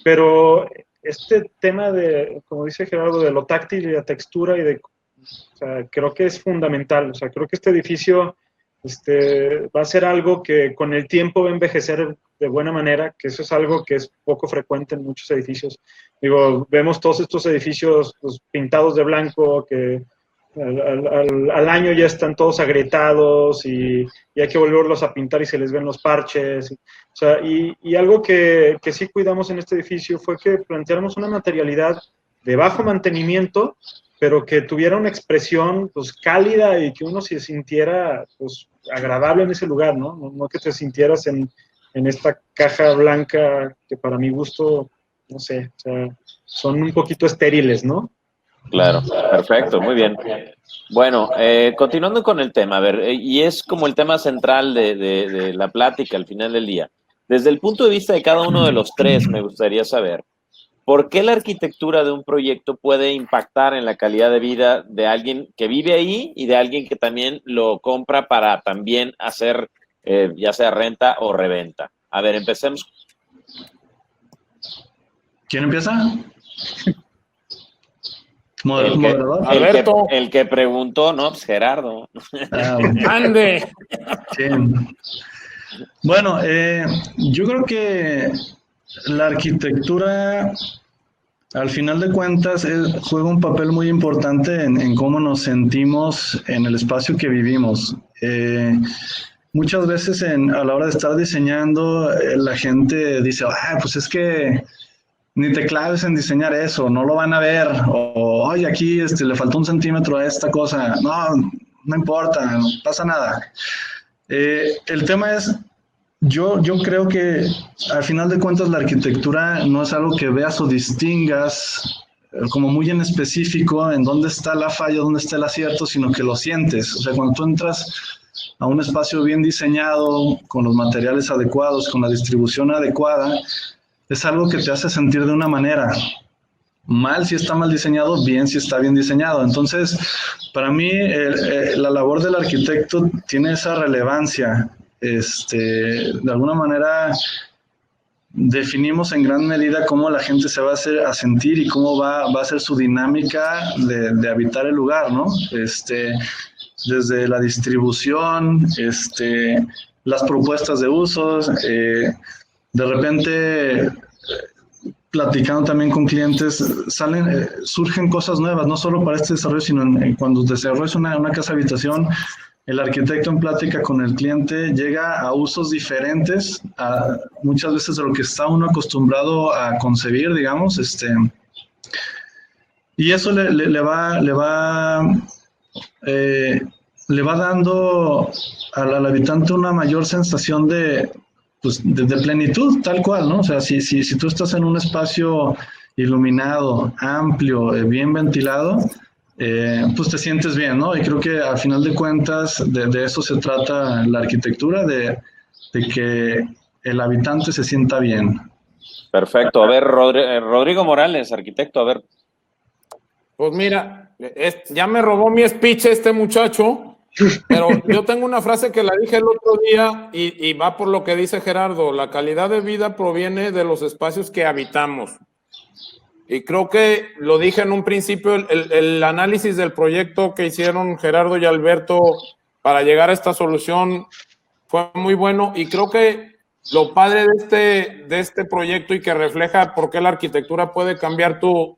S3: pero este tema de, como dice Gerardo, de lo táctil y la textura o sea, creo que es fundamental. O sea, creo que este edificio va a ser algo que con el tiempo va a envejecer de buena manera, que eso es algo que es poco frecuente en muchos edificios. Digo, vemos todos estos edificios pues, pintados de blanco que al año ya están todos agrietados y hay que volverlos a pintar y se les ven los parches. O sea, y algo que sí cuidamos en este edificio fue que planteáramos una materialidad de bajo mantenimiento, pero que tuviera una expresión pues cálida y que uno se sintiera pues agradable en ese lugar, ¿no? No que te sintieras en esta caja blanca que para mi gusto, no sé, o sea, son un poquito estériles, ¿no?
S1: Claro, perfecto, muy bien. Bueno, continuando con el tema, a ver, y es como el tema central de la plática al final del día. Desde el punto de vista de cada uno de los tres, me gustaría saber, ¿por qué la arquitectura de un proyecto puede impactar en la calidad de vida de alguien que vive ahí y de alguien que también lo compra para también hacer, ya sea renta o reventa? A ver, empecemos.
S4: ¿Quién empieza? Moderador.
S2: Alberto.
S1: El que preguntó, ¿no? Pues Gerardo.
S2: ¡Ande!
S4: Sí. Bueno, yo creo que la arquitectura, al final de cuentas, juega un papel muy importante en cómo nos sentimos en el espacio que vivimos. Muchas veces a la hora de estar diseñando, la gente dice, pues es que ni te claves en diseñar eso, no lo van a ver, o oye, aquí le faltó 1 centímetro a esta cosa, no importa, no pasa nada. El tema es, yo creo que al final de cuentas la arquitectura no es algo que veas o distingas como muy en específico en dónde está la falla, dónde está el acierto, sino que lo sientes. O sea, cuando tú entras a un espacio bien diseñado, con los materiales adecuados, con la distribución adecuada, es algo que te hace sentir de una manera. Mal si está mal diseñado, bien si está bien diseñado. Entonces, para mí, la labor del arquitecto tiene esa relevancia. De alguna manera, definimos en gran medida cómo la gente se va a sentir y cómo va a ser su dinámica de habitar el lugar, ¿no? Desde la distribución, las propuestas de usos, de repente, platicando también con clientes, surgen cosas nuevas, no solo para este desarrollo, sino cuando desarrollas una casa habitación, el arquitecto en plática con el cliente llega a usos diferentes, muchas veces de lo que está uno acostumbrado a concebir, digamos, y eso le va dando al habitante una mayor sensación de plenitud, tal cual, ¿no? O sea, si tú estás en un espacio iluminado, amplio, bien ventilado, pues te sientes bien, ¿no? Y creo que al final de cuentas de eso se trata la arquitectura, de que el habitante se sienta bien.
S1: Perfecto. A ver, Rodrigo Morales, arquitecto, a ver.
S2: Pues mira, ya me robó mi speech este muchacho, pero yo tengo una frase que la dije el otro día y va por lo que dice Gerardo: la calidad de vida proviene de los espacios que habitamos. Y creo que lo dije en un principio, el análisis del proyecto que hicieron Gerardo y Alberto para llegar a esta solución fue muy bueno, y creo que lo padre de este proyecto y que refleja por qué la arquitectura puede cambiar tu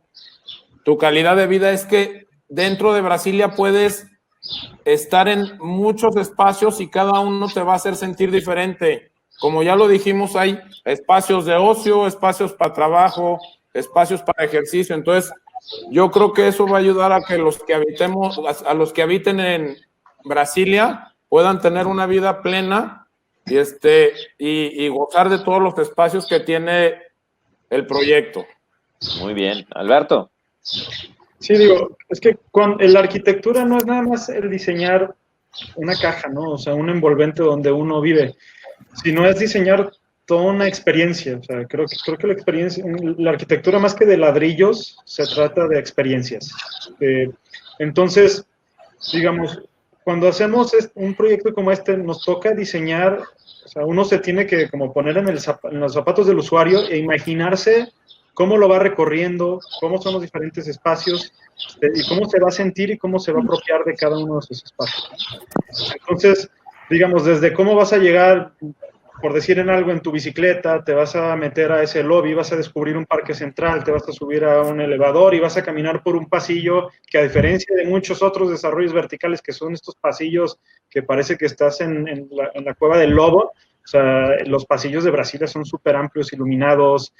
S2: calidad de vida es que dentro de Brasilia puedes estar en muchos espacios y cada uno te va a hacer sentir diferente. Como ya lo dijimos, hay espacios de ocio, espacios para trabajo, espacios para ejercicio. Entonces, yo creo que eso va a ayudar a que los que habiten en Brasilia puedan tener una vida plena y gozar de todos los espacios que tiene el proyecto.
S1: Muy bien. Alberto.
S3: Sí, digo, es que la arquitectura no es nada más el diseñar una caja, ¿no? O sea, un envolvente donde uno vive, sino es diseñar toda una experiencia. O sea, creo que la arquitectura más que de ladrillos, se trata de experiencias. Entonces, digamos, cuando hacemos un proyecto como este, nos toca diseñar, o sea, uno se tiene que como poner en los zapatos del usuario e imaginarse cómo lo va recorriendo, cómo son los diferentes espacios, y cómo se va a sentir y cómo se va a apropiar de cada uno de esos espacios. Entonces, digamos, desde cómo vas a llegar, por decir en algo, en tu bicicleta, te vas a meter a ese lobby, vas a descubrir un parque central, te vas a subir a un elevador y vas a caminar por un pasillo que, a diferencia de muchos otros desarrollos verticales, que son estos pasillos que parece que estás en la cueva del lobo, o sea, los pasillos de Brasilia son súper amplios, iluminados,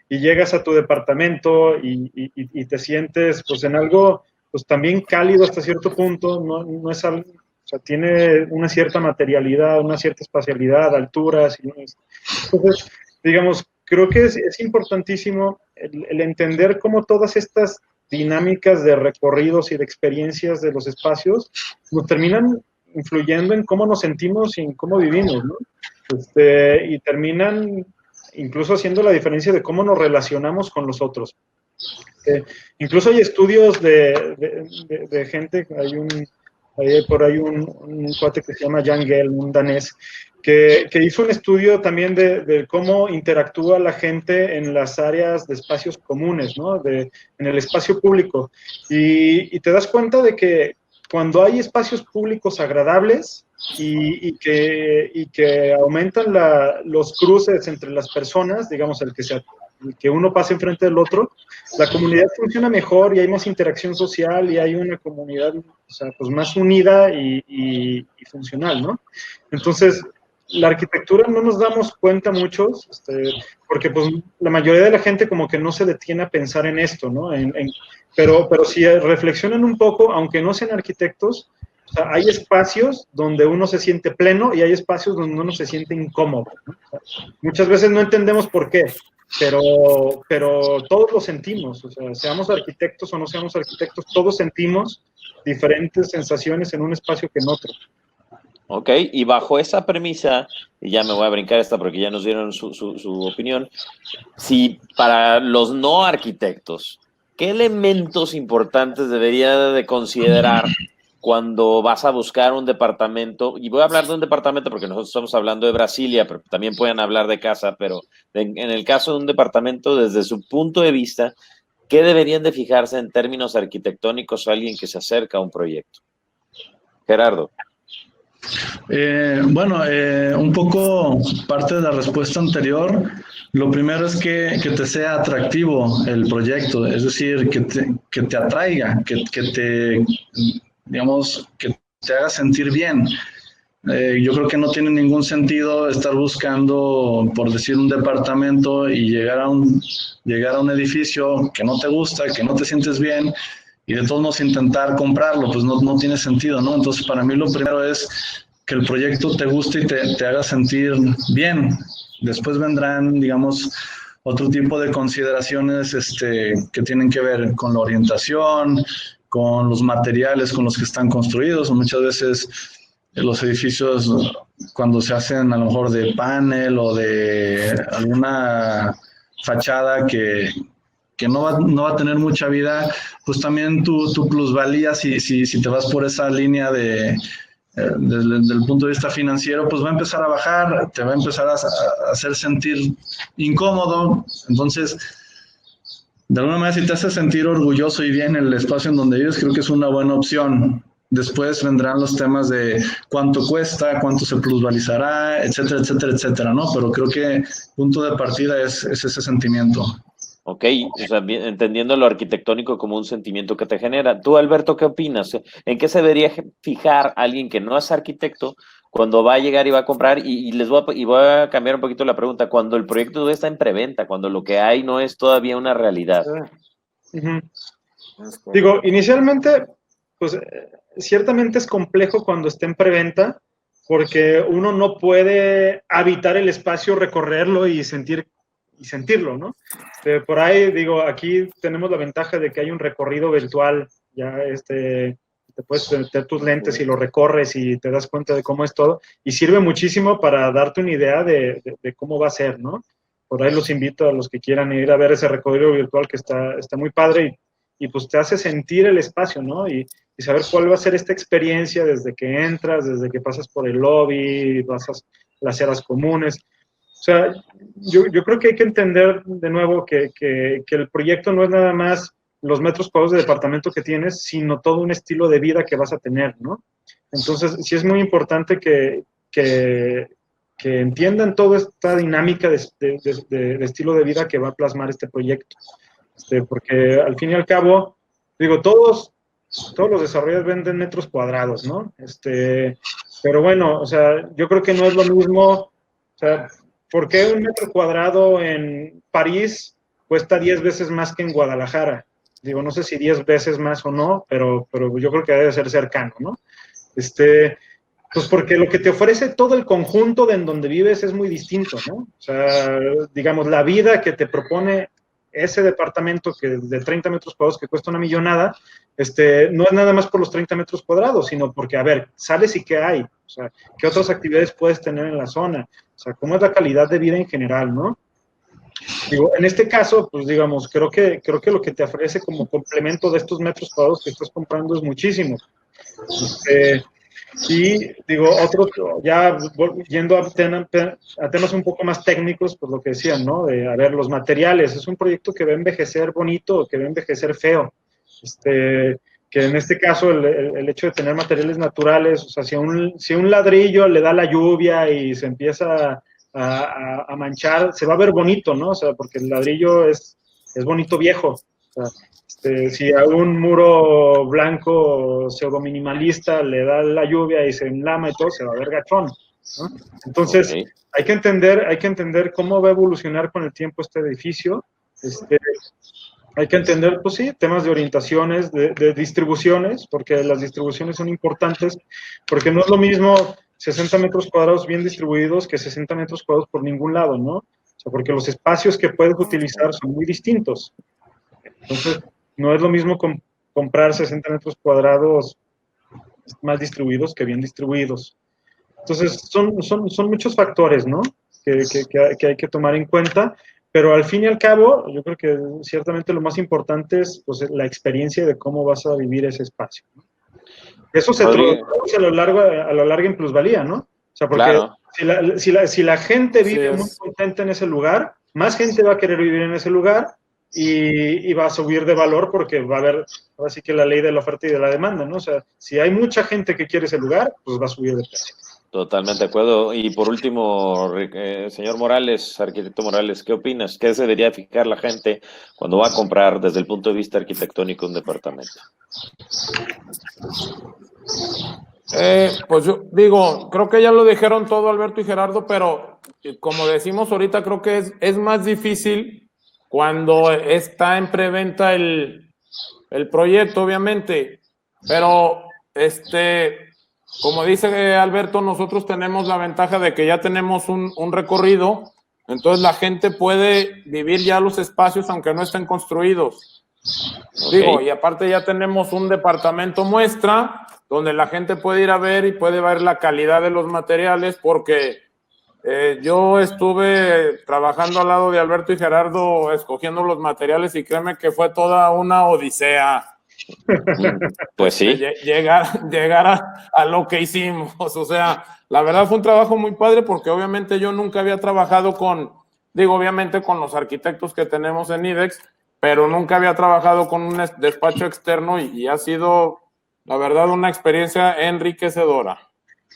S3: y llegas a tu departamento y te sientes, pues, en algo, pues, también cálido hasta cierto punto, no es algo, o sea, tiene una cierta materialidad, una cierta espacialidad, alturas. Entonces, digamos, creo que es importantísimo el entender cómo todas estas dinámicas de recorridos y de experiencias de los espacios nos terminan influyendo en cómo nos sentimos y en cómo vivimos, ¿no? Y terminan incluso haciendo la diferencia de cómo nos relacionamos con los otros. Incluso hay estudios de gente, hay por ahí un cuate que se llama Jan Gehl, un danés, que hizo un estudio también de cómo interactúa la gente en las áreas de espacios comunes, ¿no? En el espacio público. Y te das cuenta de que cuando hay espacios públicos agradables y que aumentan los cruces entre las personas, digamos, el que uno pase enfrente del otro, la comunidad funciona mejor y hay más interacción social y hay una comunidad, o sea, pues, más unida y funcional, ¿no? Entonces, la arquitectura no nos damos cuenta muchos, porque, pues, la mayoría de la gente como que no se detiene a pensar en esto, ¿no? Pero si reflexionan un poco, aunque no sean arquitectos, o sea, hay espacios donde uno se siente pleno y hay espacios donde uno se siente incómodo, ¿no? O sea, muchas veces no entendemos por qué, pero todos lo sentimos, o sea, seamos arquitectos o no seamos arquitectos, todos sentimos diferentes sensaciones en un espacio que en otro.
S1: Ok, y bajo esa premisa, y ya me voy a brincar esta porque ya nos dieron su opinión, si para los no arquitectos, ¿qué elementos importantes debería de considerar cuando vas a buscar un departamento? Y voy a hablar de un departamento porque nosotros estamos hablando de Brasilia, pero también pueden hablar de casa, pero en el caso de un departamento, desde su punto de vista, ¿qué deberían de fijarse en términos arquitectónicos a alguien que se acerca a un proyecto? Gerardo.
S4: Un poco parte de la respuesta anterior. Lo primero es que te sea atractivo el proyecto, es decir, que te atraiga, que te, digamos, que te haga sentir bien. Yo creo que no tiene ningún sentido estar buscando, por decir, un departamento y llegar a un edificio que no te gusta, que no te sientes bien, y de todos modos intentar comprarlo, pues no tiene sentido, ¿no? Entonces, para mí lo primero es que el proyecto te guste y te haga sentir bien. Después vendrán, digamos, otro tipo de consideraciones que tienen que ver con la orientación, con los materiales con los que están construidos. Muchas veces los edificios, cuando se hacen a lo mejor de panel o de alguna fachada que no va a tener mucha vida, pues también tu plusvalía, si te vas por esa línea desde el punto de vista financiero, pues va a empezar a bajar, te va a empezar a hacer sentir incómodo. Entonces, de alguna manera, si te hace sentir orgulloso y bien en el espacio en donde vives, creo que es una buena opción. Después vendrán los temas de cuánto cuesta, cuánto se plusvalizará, etcétera, etcétera, etcétera, ¿no? Pero creo que punto de partida es ese sentimiento.
S1: Ok, o sea, entendiendo lo arquitectónico como un sentimiento que te genera. Tú, Alberto, ¿qué opinas? ¿En qué se debería fijar alguien que no es arquitecto cuando va a llegar y va a comprar? Y voy a cambiar un poquito la pregunta. Cuando el proyecto está en preventa, cuando lo que hay no es todavía una realidad.
S3: Uh-huh. Digo, inicialmente, pues ciertamente es complejo cuando está en preventa, porque uno no puede habitar el espacio, recorrerlo y sentirlo, ¿no? Por ahí, digo, aquí tenemos la ventaja de que hay un recorrido virtual, ya te puedes meter tus lentes y lo recorres y te das cuenta de cómo es todo, y sirve muchísimo para darte una idea de cómo va a ser, ¿no? Por ahí los invito a los que quieran ir a ver ese recorrido virtual que está muy padre y pues te hace sentir el espacio, ¿no? Y saber cuál va a ser esta experiencia desde que entras, desde que pasas por el lobby, pasas las eras comunes. O sea, yo creo que hay que entender de nuevo que el proyecto no es nada más los metros cuadrados de departamento que tienes, sino todo un estilo de vida que vas a tener, ¿no? Entonces, sí es muy importante que entiendan toda esta dinámica de estilo de vida que va a plasmar este proyecto. Porque al fin y al cabo, digo, todos los desarrolladores venden metros cuadrados, ¿no? Pero bueno, o sea, yo creo que no es lo mismo, o sea, ¿por qué un metro cuadrado en París cuesta 10 veces más que en Guadalajara? Digo, no sé si 10 veces más o no, pero yo creo que debe ser cercano, ¿no? Pues porque lo que te ofrece todo el conjunto de en donde vives es muy distinto, ¿no? O sea, digamos, la vida que te propone ese departamento de 30 metros cuadrados que cuesta una millonada, no es nada más por los 30 metros cuadrados, sino porque, a ver, sales y qué hay, o sea, qué otras actividades puedes tener en la zona, o sea, cómo es la calidad de vida en general, ¿no? Digo, en este caso, pues digamos, creo que lo que te ofrece como complemento de estos metros cuadrados que estás comprando es muchísimo. Y digo, otros, ya yendo a temas un poco más técnicos, pues lo que decían, ¿no? A ver, los materiales, es un proyecto que va a envejecer bonito o que va a envejecer feo. Que en este caso el hecho de tener materiales naturales, o sea, si un ladrillo le da la lluvia y se empieza a manchar, se va a ver bonito, ¿no? O sea, porque el ladrillo es bonito viejo. O sea, si a un muro blanco pseudo minimalista le da la lluvia y se enlama y todo, se va a ver gachón, ¿no? Entonces,
S1: Okay.
S3: hay que entender cómo va a evolucionar con el tiempo este edificio. Hay que entender, pues sí, temas de orientaciones, de distribuciones, porque las distribuciones son importantes, porque no es lo mismo 60 metros cuadrados bien distribuidos que 60 metros cuadrados por ningún lado, ¿no? O sea, porque los espacios que puedes utilizar son muy distintos. Entonces, no es lo mismo comprar 60 metros cuadrados más distribuidos que bien distribuidos. Entonces, son muchos factores, ¿no? Que hay que tomar en cuenta, pero al fin y al cabo, yo creo que ciertamente lo más importante es pues, la experiencia de cómo vas a vivir ese espacio, ¿no? Eso se traduce a lo largo en plusvalía, ¿no? O sea, porque claro, si la gente vive muy contenta en ese lugar, más gente va a querer vivir en ese lugar y va a subir de valor porque va a haber, así que la ley de la oferta y de la demanda, ¿no? O sea, si hay mucha gente que quiere ese lugar, pues va a subir de precio.
S1: Totalmente de acuerdo. Y por último, señor Morales, arquitecto Morales, ¿qué opinas? ¿Qué se debería fijar la gente cuando va a comprar desde el punto de vista arquitectónico un departamento?
S2: Pues yo digo, creo que ya lo dijeron todo Alberto y Gerardo, pero como decimos ahorita, creo que es más difícil cuando está en preventa el proyecto, obviamente. Pero como dice Alberto, nosotros tenemos la ventaja de que ya tenemos un recorrido, entonces la gente puede vivir ya los espacios aunque no estén construidos. Okay. Digo, y aparte ya tenemos un departamento muestra donde la gente puede ir a ver y puede ver la calidad de los materiales, porque yo estuve trabajando al lado de Alberto y Gerardo escogiendo los materiales y créeme que fue toda una odisea.
S1: Pues sí.
S2: Llegar a lo que hicimos. O sea, la verdad fue un trabajo muy padre porque obviamente yo nunca había trabajado obviamente con los arquitectos que tenemos en IDEX, pero nunca había trabajado con un despacho externo y ha sido, la verdad, una experiencia enriquecedora.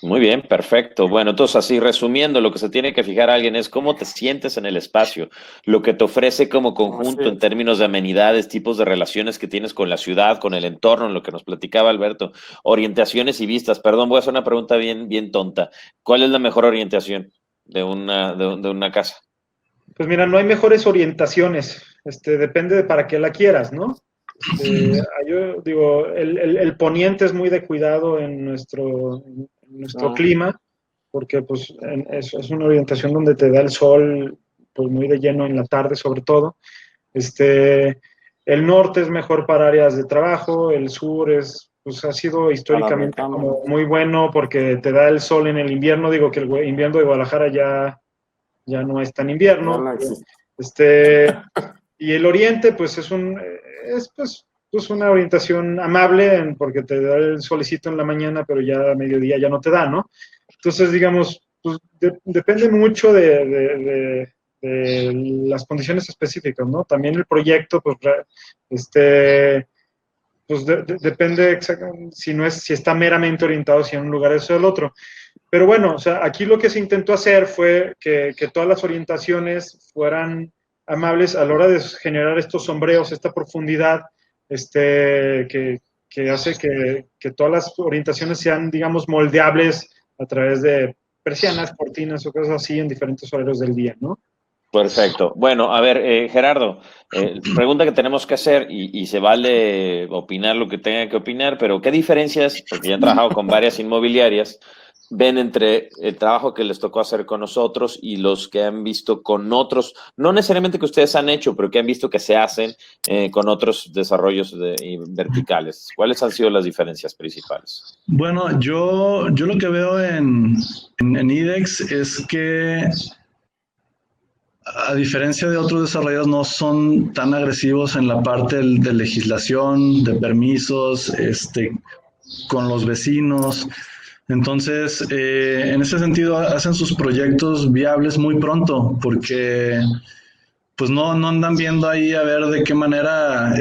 S1: Muy bien, perfecto. Bueno, entonces así resumiendo, lo que se tiene que fijar a alguien es cómo te sientes en el espacio, lo que te ofrece como conjunto en términos de amenidades, tipos de relaciones que tienes con la ciudad, con el entorno, en lo que nos platicaba Alberto, orientaciones y vistas. Perdón, voy a hacer una pregunta bien tonta. ¿Cuál es la mejor orientación de una casa?
S3: Pues mira, no hay mejores orientaciones, depende de para qué la quieras, ¿no? Yo digo, el poniente es muy de cuidado en nuestro clima, porque pues es una orientación donde te da el sol pues muy de lleno en la tarde sobre todo. El norte es mejor para áreas de trabajo, el sur pues ha sido históricamente como muy bueno porque te da el sol en el invierno. Digo que el invierno de Guadalajara ya no es tan invierno. Y el oriente pues es una orientación amable porque te da el solecito en la mañana, pero ya a mediodía ya no te da, ¿no? Entonces, digamos, pues, depende mucho de las condiciones específicas, ¿no? También el proyecto, pues, pues depende si está meramente orientado si en un lugar es o el otro. Pero bueno, o sea, aquí lo que se intentó hacer fue que todas las orientaciones fueran amables a la hora de generar estos sombreos, esta profundidad, que hace que todas las orientaciones sean, digamos, moldeables a través de persianas, cortinas o cosas así en diferentes horarios del día, ¿no?
S1: Perfecto. Bueno, a ver, Gerardo, pregunta que tenemos que hacer y se vale opinar lo que tenga que opinar, pero ¿qué diferencias, porque ya han trabajado con varias inmobiliarias, ven entre el trabajo que les tocó hacer con nosotros y los que han visto con otros, no necesariamente que ustedes han hecho, pero que han visto que se hacen con otros desarrollos verticales? ¿Cuáles han sido las diferencias principales?
S4: Bueno, yo lo que veo en IDEX es que, a diferencia de otros desarrolladores, no son tan agresivos en la parte de legislación, de permisos, con los vecinos. Entonces, en ese sentido, hacen sus proyectos viables muy pronto, porque pues no andan viendo ahí a ver de qué manera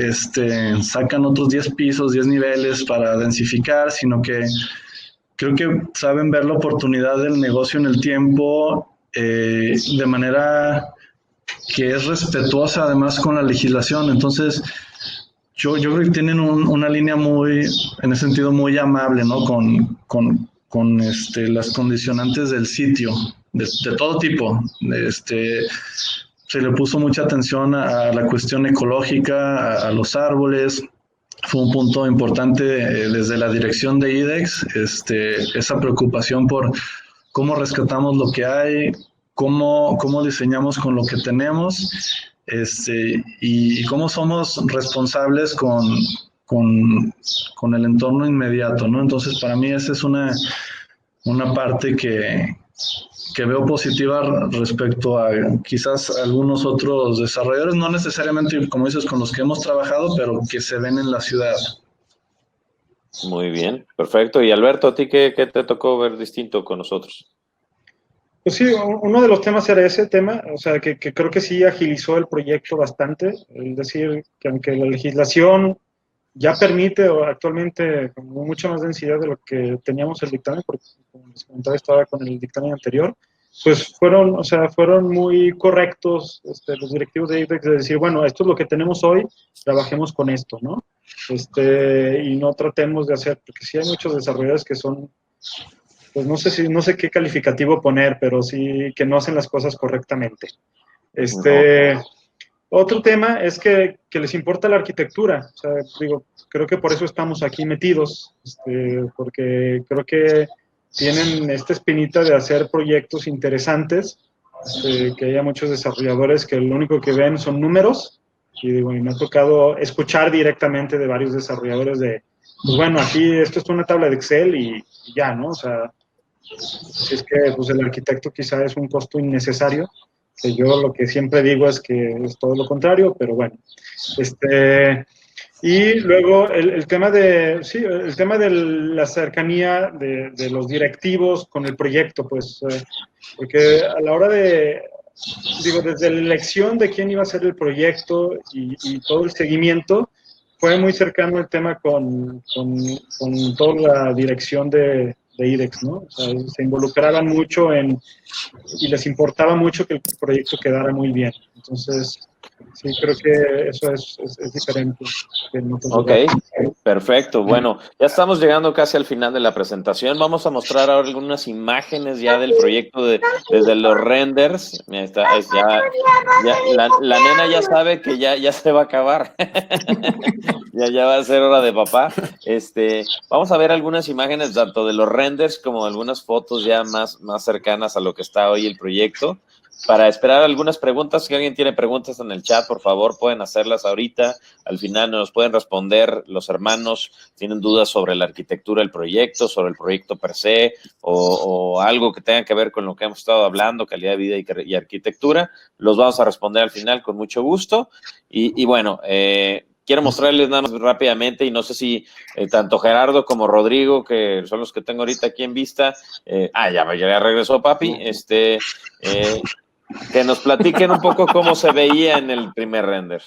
S4: sacan otros 10 pisos, 10 niveles para densificar, sino que creo que saben ver la oportunidad del negocio en el tiempo de manera que es respetuosa además con la legislación. Entonces, yo creo que tienen una línea muy, en ese sentido, muy amable, ¿no? Con las condicionantes del sitio, de todo tipo. Se le puso mucha atención a la cuestión ecológica, a los árboles. Fue un punto importante desde la dirección de IDEX, esa preocupación por cómo rescatamos lo que hay, cómo diseñamos con lo que tenemos, y cómo somos responsables con el entorno inmediato, ¿no? Entonces, para mí esa es una parte que veo positiva respecto a quizás algunos otros desarrolladores, no necesariamente, como dices, con los que hemos trabajado, pero que se ven en la ciudad.
S1: Muy bien, perfecto. Y Alberto, ¿a ti qué te tocó ver distinto con nosotros?
S3: Pues sí, uno de los temas era ese tema, o sea, que creo que sí agilizó el proyecto bastante, es decir, que aunque la legislación ya permite actualmente como mucha más densidad de lo que teníamos el dictamen, porque como les comentaba estaba con el dictamen anterior, pues fueron muy correctos los directivos de IDEX de decir, bueno, esto es lo que tenemos hoy, trabajemos con esto, ¿no? Y no tratemos de hacer, porque sí hay muchos desarrolladores que son, pues no sé qué calificativo poner, pero sí que no hacen las cosas correctamente. Otro tema es que les importa la arquitectura. O sea, digo, creo que por eso estamos aquí metidos, porque creo que tienen esta espinita de hacer proyectos interesantes, que haya muchos desarrolladores que lo único que ven son números, y digo, y me ha tocado escuchar directamente de varios desarrolladores de, pues bueno, aquí esto es una tabla de Excel y ya, ¿no? O sea, es que pues el arquitecto quizá es un costo innecesario, que yo lo que siempre digo es que es todo lo contrario, pero bueno. Y luego el tema de la cercanía de los directivos con el proyecto, pues, porque a la hora desde la elección de quién iba a ser el proyecto y todo el seguimiento, fue muy cercano el tema con toda la dirección de IDEX, ¿no? O sea, se involucraban mucho y les importaba mucho que el proyecto quedara muy bien. Entonces, sí, creo que eso es diferente.
S1: Ok, perfecto. Bueno, ya estamos llegando casi al final de la presentación. Vamos a mostrar ahora algunas imágenes ya del proyecto desde los renders. La nena ya sabe que ya se va a acabar. ya va a ser hora de papá. Vamos a ver algunas imágenes tanto de los renders como algunas fotos ya más cercanas a lo que está hoy el proyecto. Para esperar algunas preguntas, si alguien tiene preguntas en el chat, por favor, pueden hacerlas ahorita. Al final nos pueden responder los hermanos, tienen dudas sobre la arquitectura del proyecto, sobre el proyecto per se, o algo que tenga que ver con lo que hemos estado hablando, calidad de vida y arquitectura. Los vamos a responder al final con mucho gusto. Y bueno, quiero mostrarles nada más rápidamente, y no sé si tanto Gerardo como Rodrigo, que son los que tengo ahorita aquí en vista, ya regresó papi, que nos platiquen un poco cómo se veía en el primer render.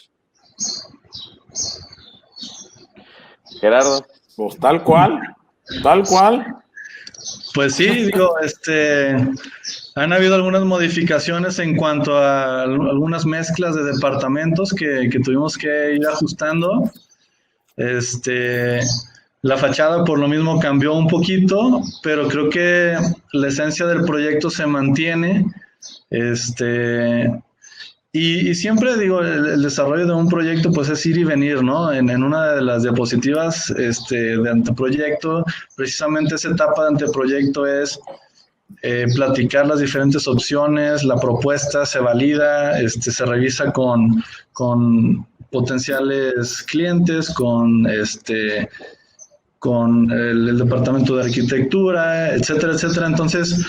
S1: Gerardo.
S2: Pues tal cual.
S4: Pues sí, digo, han habido algunas modificaciones en cuanto a algunas mezclas de departamentos que tuvimos que ir ajustando. La fachada por lo mismo cambió un poquito, pero creo que la esencia del proyecto se mantiene. Y siempre digo, el desarrollo de un proyecto pues es ir y venir, ¿no? En una de las diapositivas de anteproyecto, precisamente esa etapa de anteproyecto es platicar las diferentes opciones, la propuesta se valida, se revisa con potenciales clientes, con el departamento de arquitectura, etcétera, etcétera. Entonces,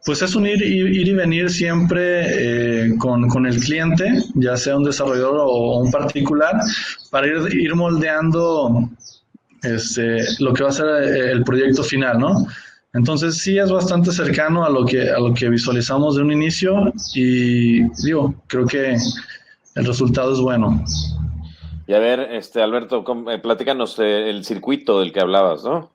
S4: pues es un ir y venir siempre con el cliente, ya sea un desarrollador o un particular, para ir moldeando lo que va a ser el proyecto final, ¿no? Entonces sí es bastante cercano a lo que visualizamos de un inicio y digo, creo que el resultado es bueno.
S1: Y a ver, Alberto, platícanos el circuito del que hablabas, ¿no?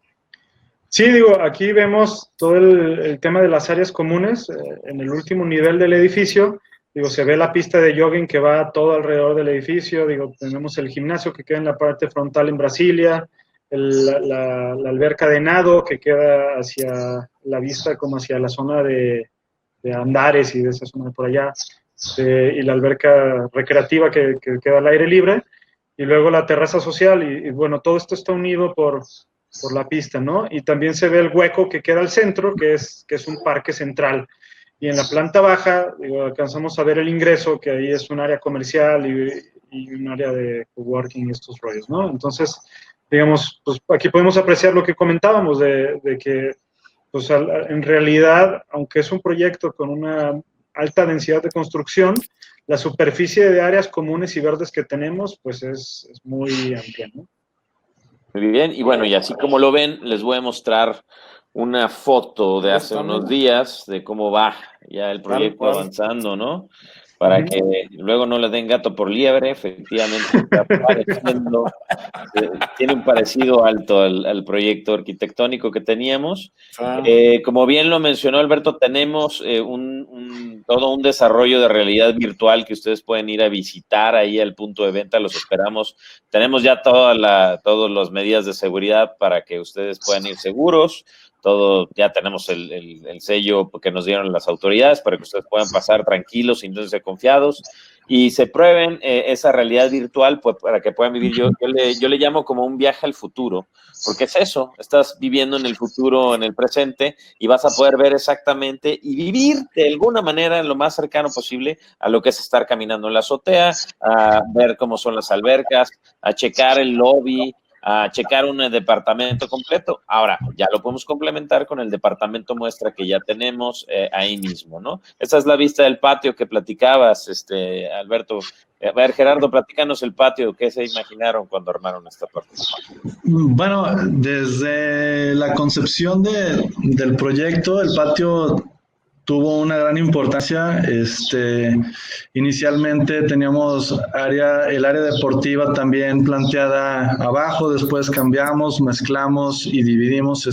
S3: Sí, digo, aquí vemos todo el tema de las áreas comunes en el último nivel del edificio. Digo, se ve la pista de jogging que va todo alrededor del edificio. Digo, tenemos el gimnasio que queda en la parte frontal en Brasilia, la alberca de nado que queda hacia la vista como hacia la zona de Andares y de esa zona de por allá, y la alberca recreativa que queda al aire libre, y luego la terraza social, y bueno, todo esto está unido por la pista, ¿no? Y también se ve el hueco que queda al centro, que es un parque central. Y en la planta baja, digo, alcanzamos a ver el ingreso, que ahí es un área comercial y un área de coworking y estos rollos, ¿no? Entonces, digamos, pues aquí podemos apreciar lo que comentábamos de que, pues en realidad, aunque es un proyecto con una alta densidad de construcción, la superficie de áreas comunes y verdes que tenemos, pues es muy amplia, ¿no?
S1: Muy bien, y bueno, y así como lo ven, les voy a mostrar una foto de hace unos días de cómo va ya el proyecto avanzando, ¿no? Para que luego no le den gato por liebre, efectivamente está pareciendo, tiene un parecido alto al proyecto arquitectónico que teníamos. Como bien lo mencionó Alberto, tenemos todo un desarrollo de realidad virtual que ustedes pueden ir a visitar ahí al punto de venta, los esperamos. Tenemos ya todas las medidas de seguridad para que ustedes puedan ir seguros. Ya tenemos el sello que nos dieron las autoridades para que ustedes puedan pasar tranquilos, sintiéndose confiados y se prueben esa realidad virtual, pues, para que puedan vivir. Yo le llamo como un viaje al futuro, porque es eso, estás viviendo en el futuro, en el presente, y vas a poder ver exactamente y vivir de alguna manera lo más cercano posible a lo que es estar caminando en la azotea, a ver cómo son las albercas, a checar el lobby, a checar un departamento completo. Ahora, ya lo podemos complementar con el departamento muestra que ya tenemos ahí mismo, ¿no? Esta es la vista del patio que platicabas, Alberto. A ver, Gerardo, platícanos el patio. ¿Qué se imaginaron cuando armaron esta parte?
S4: Bueno, desde la concepción del proyecto, el patio tuvo una gran importancia. Inicialmente teníamos el área deportiva también planteada abajo, después cambiamos, mezclamos y dividimos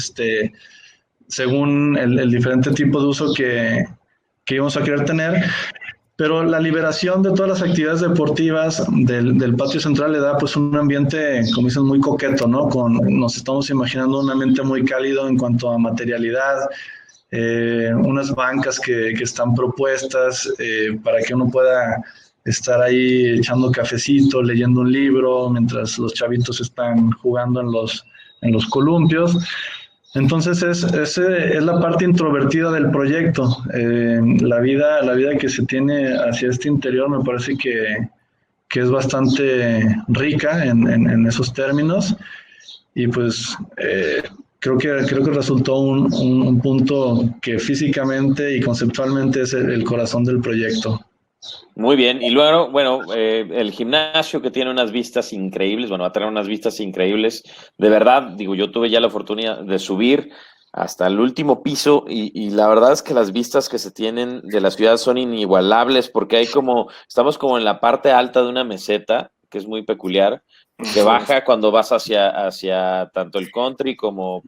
S4: según el diferente tipo de uso que íbamos a querer tener. Pero la liberación de todas las actividades deportivas del patio central le da pues un ambiente, como dicen, muy coqueto, ¿no? Nos estamos imaginando un ambiente muy cálido en cuanto a materialidad, unas bancas que están propuestas para que uno pueda estar ahí echando cafecito, leyendo un libro, mientras los chavitos están jugando en los columpios. Entonces es la parte introvertida del proyecto. La vida que se tiene hacia este interior me parece que es bastante rica en esos términos, y pues creo que resultó un punto que físicamente y conceptualmente es el corazón del proyecto.
S1: Muy bien, y luego, bueno, el gimnasio que tiene unas vistas increíbles, bueno, va a tener unas vistas increíbles, de verdad, digo, yo tuve ya la oportunidad de subir hasta el último piso y la verdad es que las vistas que se tienen de la ciudad son inigualables porque estamos como en la parte alta de una meseta, que es muy peculiar, que baja cuando vas hacia tanto el country como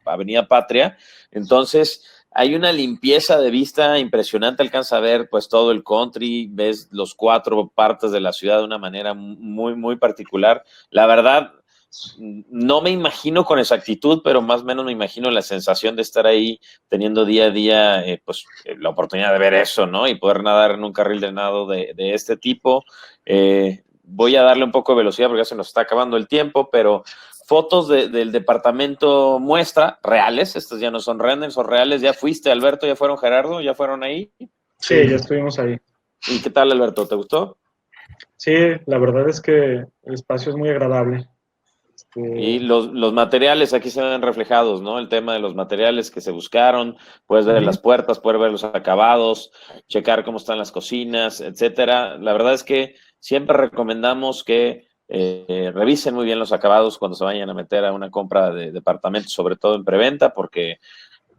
S1: Avenida Patria, entonces hay una limpieza de vista impresionante, alcanza a ver pues todo el country, ves los 4 partes de la ciudad de una manera muy, muy particular. La verdad, no me imagino con exactitud, pero más o menos me imagino la sensación de estar ahí teniendo día a día la oportunidad de ver eso, ¿no? Y poder nadar en un carril de nado de este tipo. Voy a darle un poco de velocidad porque ya se nos está acabando el tiempo, pero fotos del departamento muestra, reales, estas ya no son renders, son reales. ¿Ya fuiste, Alberto? ¿Ya fueron, Gerardo? ¿Ya fueron ahí?
S3: Sí, ya estuvimos ahí.
S1: ¿Y qué tal, Alberto? ¿Te gustó?
S3: Sí, la verdad es que el espacio es muy agradable.
S1: Y los materiales aquí se ven reflejados, ¿no? El tema de los materiales que se buscaron, puedes ver las puertas, puedes ver los acabados, checar cómo están las cocinas, etcétera. La verdad es que siempre recomendamos que revisen muy bien los acabados cuando se vayan a meter a una compra de departamentos, sobre todo en preventa, porque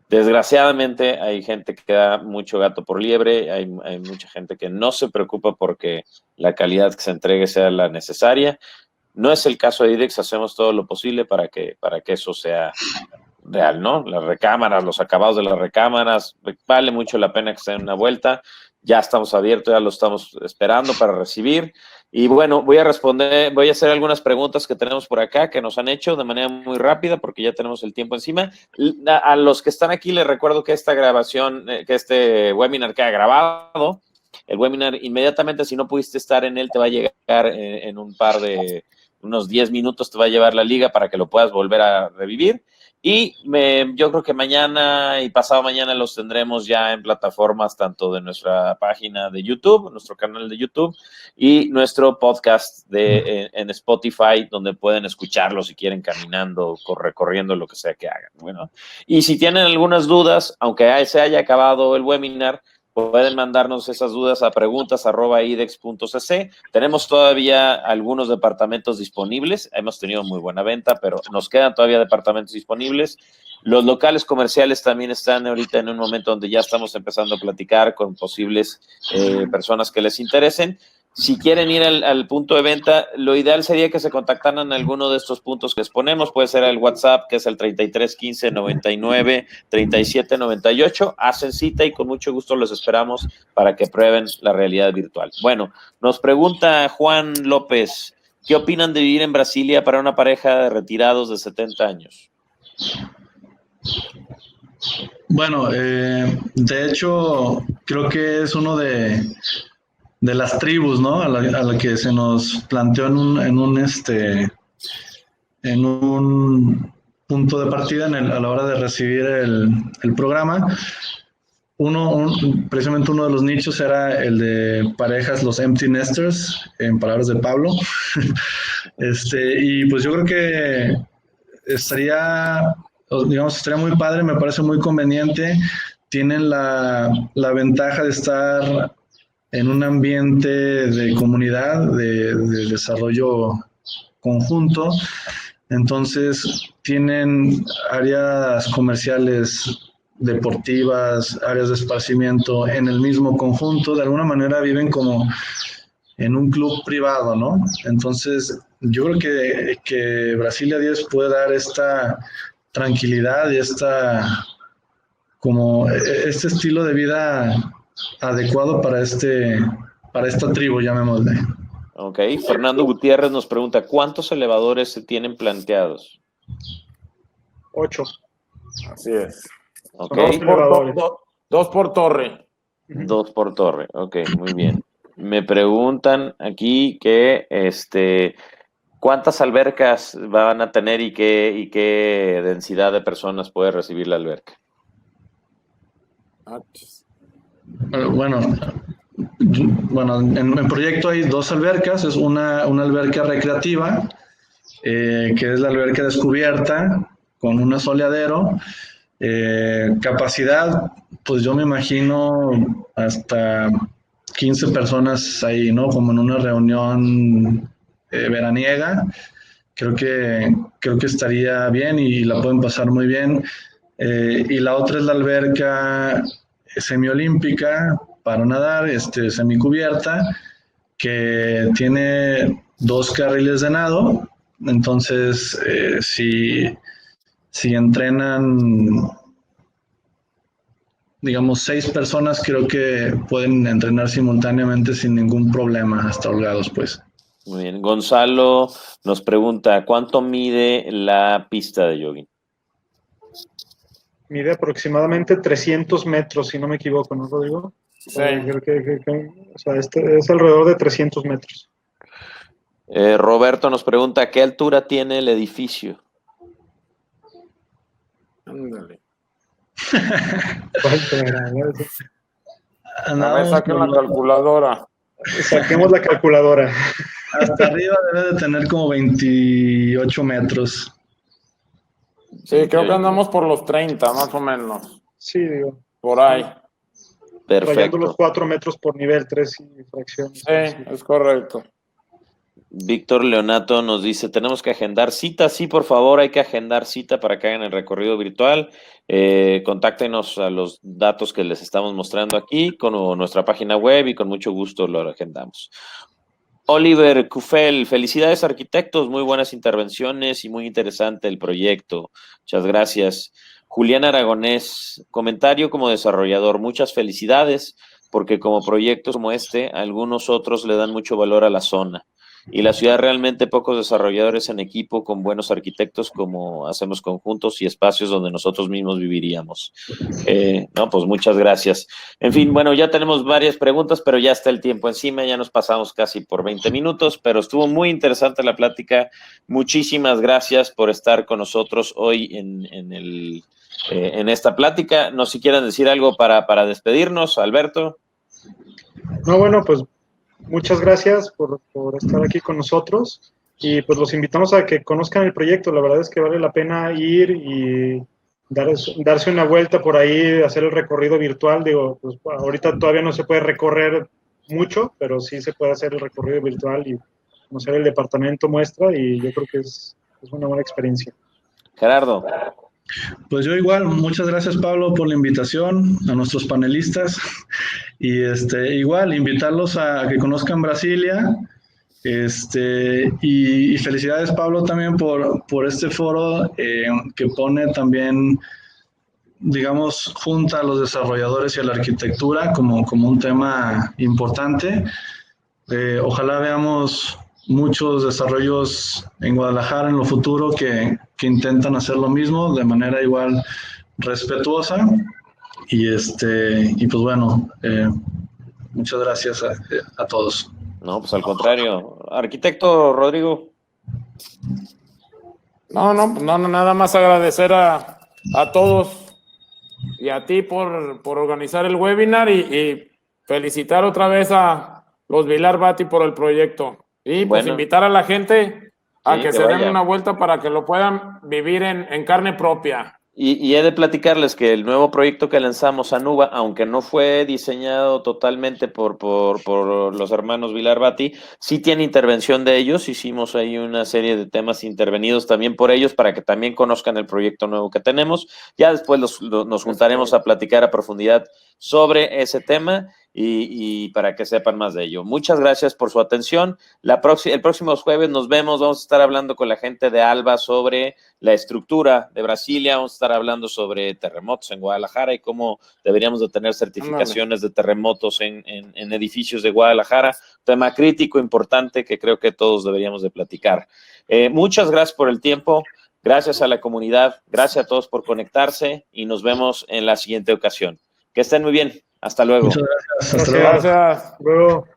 S1: desgraciadamente hay gente que da mucho gato por liebre, hay mucha gente que no se preocupa porque la calidad que se entregue sea la necesaria. No es el caso de IDEX, hacemos todo lo posible para que eso sea real, ¿no? Las recámaras, los acabados de las recámaras, vale mucho la pena que se den una vuelta. Ya estamos abiertos, ya lo estamos esperando para recibir. Y bueno, voy a hacer algunas preguntas que tenemos por acá, que nos han hecho de manera muy rápida, porque ya tenemos el tiempo encima. A los que están aquí les recuerdo que esta grabación, que este webinar queda grabado. El webinar inmediatamente, si no pudiste estar en él, te va a llegar en unos 10 minutos, te va a llevar la liga para que lo puedas volver a revivir. Y yo creo que mañana y pasado mañana los tendremos ya en plataformas tanto de nuestra página de YouTube, nuestro canal de YouTube y nuestro podcast en Spotify, donde pueden escucharlo si quieren caminando, recorriendo, lo que sea que hagan. Bueno, y si tienen algunas dudas, aunque se haya acabado el webinar, pueden mandarnos esas dudas a preguntas@idex.cc. Tenemos todavía algunos departamentos disponibles. Hemos tenido muy buena venta, pero nos quedan todavía departamentos disponibles. Los locales comerciales también están ahorita en un momento donde ya estamos empezando a platicar con posibles personas que les interesen. Si quieren ir al punto de venta, lo ideal sería que se contactaran en alguno de estos puntos que les ponemos. Puede ser el WhatsApp, que es el 33 15 99 37 98. Hacen cita y con mucho gusto los esperamos para que prueben la realidad virtual. Bueno, nos pregunta Juan López, ¿qué opinan de vivir en Brasilia para una pareja de retirados de 70 años?
S4: Bueno, de hecho, creo que es uno de las tribus, ¿no? A la que se nos planteó en un punto de partida a la hora de recibir el programa. Precisamente uno de los nichos era el de parejas, los empty nesters, en palabras de Pablo. Y pues yo creo que estaría muy padre, me parece muy conveniente. Tienen la ventaja de estar en un ambiente de comunidad, de desarrollo conjunto. Entonces, tienen áreas comerciales, deportivas, áreas de esparcimiento en el mismo conjunto. De alguna manera viven como en un club privado, ¿no? Entonces, yo creo que Brasilia 10 puede dar esta tranquilidad y este estilo de vida adecuado para esta tribu, llamémosle.
S1: Ok, Fernando Gutiérrez nos pregunta, ¿cuántos elevadores se tienen planteados?
S3: 8.
S2: Así es.
S1: Okay.
S2: Dos por torre.
S1: 2 por torre, ok, muy bien. Me preguntan aquí que ¿cuántas albercas van a tener y qué densidad de personas puede recibir la alberca?
S4: Bueno, en el proyecto hay 2 albercas. Es una alberca recreativa, que es la alberca descubierta con un asoleadero. Capacidad, pues yo me imagino hasta 15 personas ahí, ¿no? Como en una reunión veraniega. Creo que estaría bien y la pueden pasar muy bien. Y la otra es la alberca semiolímpica para nadar, semicubierta, que tiene 2 carriles de nado. Entonces, si entrenan, digamos, 6 personas, creo que pueden entrenar simultáneamente sin ningún problema, hasta holgados, pues.
S1: Muy bien. Gonzalo nos pregunta, ¿cuánto mide la pista de jogging?
S3: Mide aproximadamente 300 metros, si no me equivoco, ¿no, Rodrigo?
S2: Sí.
S3: O sea, es alrededor de 300 metros.
S1: Roberto nos pregunta, ¿qué altura tiene el edificio?
S2: Ándale.
S3: ¿Cuánto era?
S2: A ver, saquen la calculadora.
S3: Saquemos la calculadora.
S4: Hasta arriba debe de tener como 28 metros.
S2: Sí, creo que andamos por los 30, más o menos.
S3: Sí, digo.
S2: Por ahí.
S3: Rayando los
S1: Perfecto.
S3: 4 metros por nivel, 3 y fracciones.
S2: Sí, es correcto.
S1: Víctor Leonato nos dice, tenemos que agendar cita. Sí, por favor, hay que agendar cita para que hagan el recorrido virtual. Contáctenos a los datos que les estamos mostrando aquí con nuestra página web y con mucho gusto lo agendamos. Oliver Cufel, felicidades arquitectos, muy buenas intervenciones y muy interesante el proyecto. Muchas gracias. Julián Aragonés, comentario como desarrollador, muchas felicidades porque como proyectos como este, algunos otros le dan mucho valor a la zona. Y la ciudad realmente pocos desarrolladores en equipo con buenos arquitectos como hacemos conjuntos y espacios donde nosotros mismos viviríamos. No, pues muchas gracias. En fin, bueno, ya tenemos varias preguntas, pero ya está el tiempo encima, ya nos pasamos casi por 20 minutos, pero estuvo muy interesante la plática. Muchísimas gracias por estar con nosotros hoy en esta plática. No sé si quieran decir algo para despedirnos, Alberto.
S3: No, bueno, pues muchas gracias por estar aquí con nosotros y pues los invitamos a que conozcan el proyecto. La verdad es que vale la pena ir y darse una vuelta por ahí, hacer el recorrido virtual. Digo, pues ahorita todavía no se puede recorrer mucho, pero sí se puede hacer el recorrido virtual y conocer el departamento muestra y yo creo que es una buena experiencia.
S1: Gerardo.
S4: Pues yo igual, muchas gracias Pablo por la invitación, a nuestros panelistas y igual invitarlos a que conozcan Brasilia y felicidades Pablo también por este foro que pone también, digamos, junta a los desarrolladores y a la arquitectura como un tema importante. Ojalá veamos muchos desarrollos en Guadalajara en lo futuro que intentan hacer lo mismo de manera igual respetuosa y pues bueno, muchas gracias a todos.
S1: No, pues al contrario. Arquitecto Rodrigo.
S2: No, nada más agradecer a todos y a ti por organizar el webinar y felicitar otra vez a los Vilar Bati por el proyecto. Y pues invitar a la gente a que se den una vuelta para que lo puedan vivir en carne propia.
S1: Y he de platicarles que el nuevo proyecto que lanzamos, Anuba, aunque no fue diseñado totalmente por los hermanos Vilar Bati, sí tiene intervención de ellos. Hicimos ahí una serie de temas intervenidos también por ellos para que también conozcan el proyecto nuevo que tenemos. Ya después nos juntaremos a platicar a profundidad sobre ese tema y para que sepan más de ello. Muchas gracias por su atención. El próximo jueves nos vemos. Vamos a estar hablando con la gente de ALBA sobre la estructura de Brasilia. Vamos a estar hablando sobre terremotos en Guadalajara y cómo deberíamos de tener certificaciones de terremotos en edificios de Guadalajara. Tema crítico, importante, que creo que todos deberíamos de platicar. Muchas gracias por el tiempo. Gracias a la comunidad. Gracias a todos por conectarse y nos vemos en la siguiente ocasión. Que estén muy bien. Hasta luego.
S4: Muchas gracias.
S3: Hasta luego.
S2: Gracias.
S3: Luego.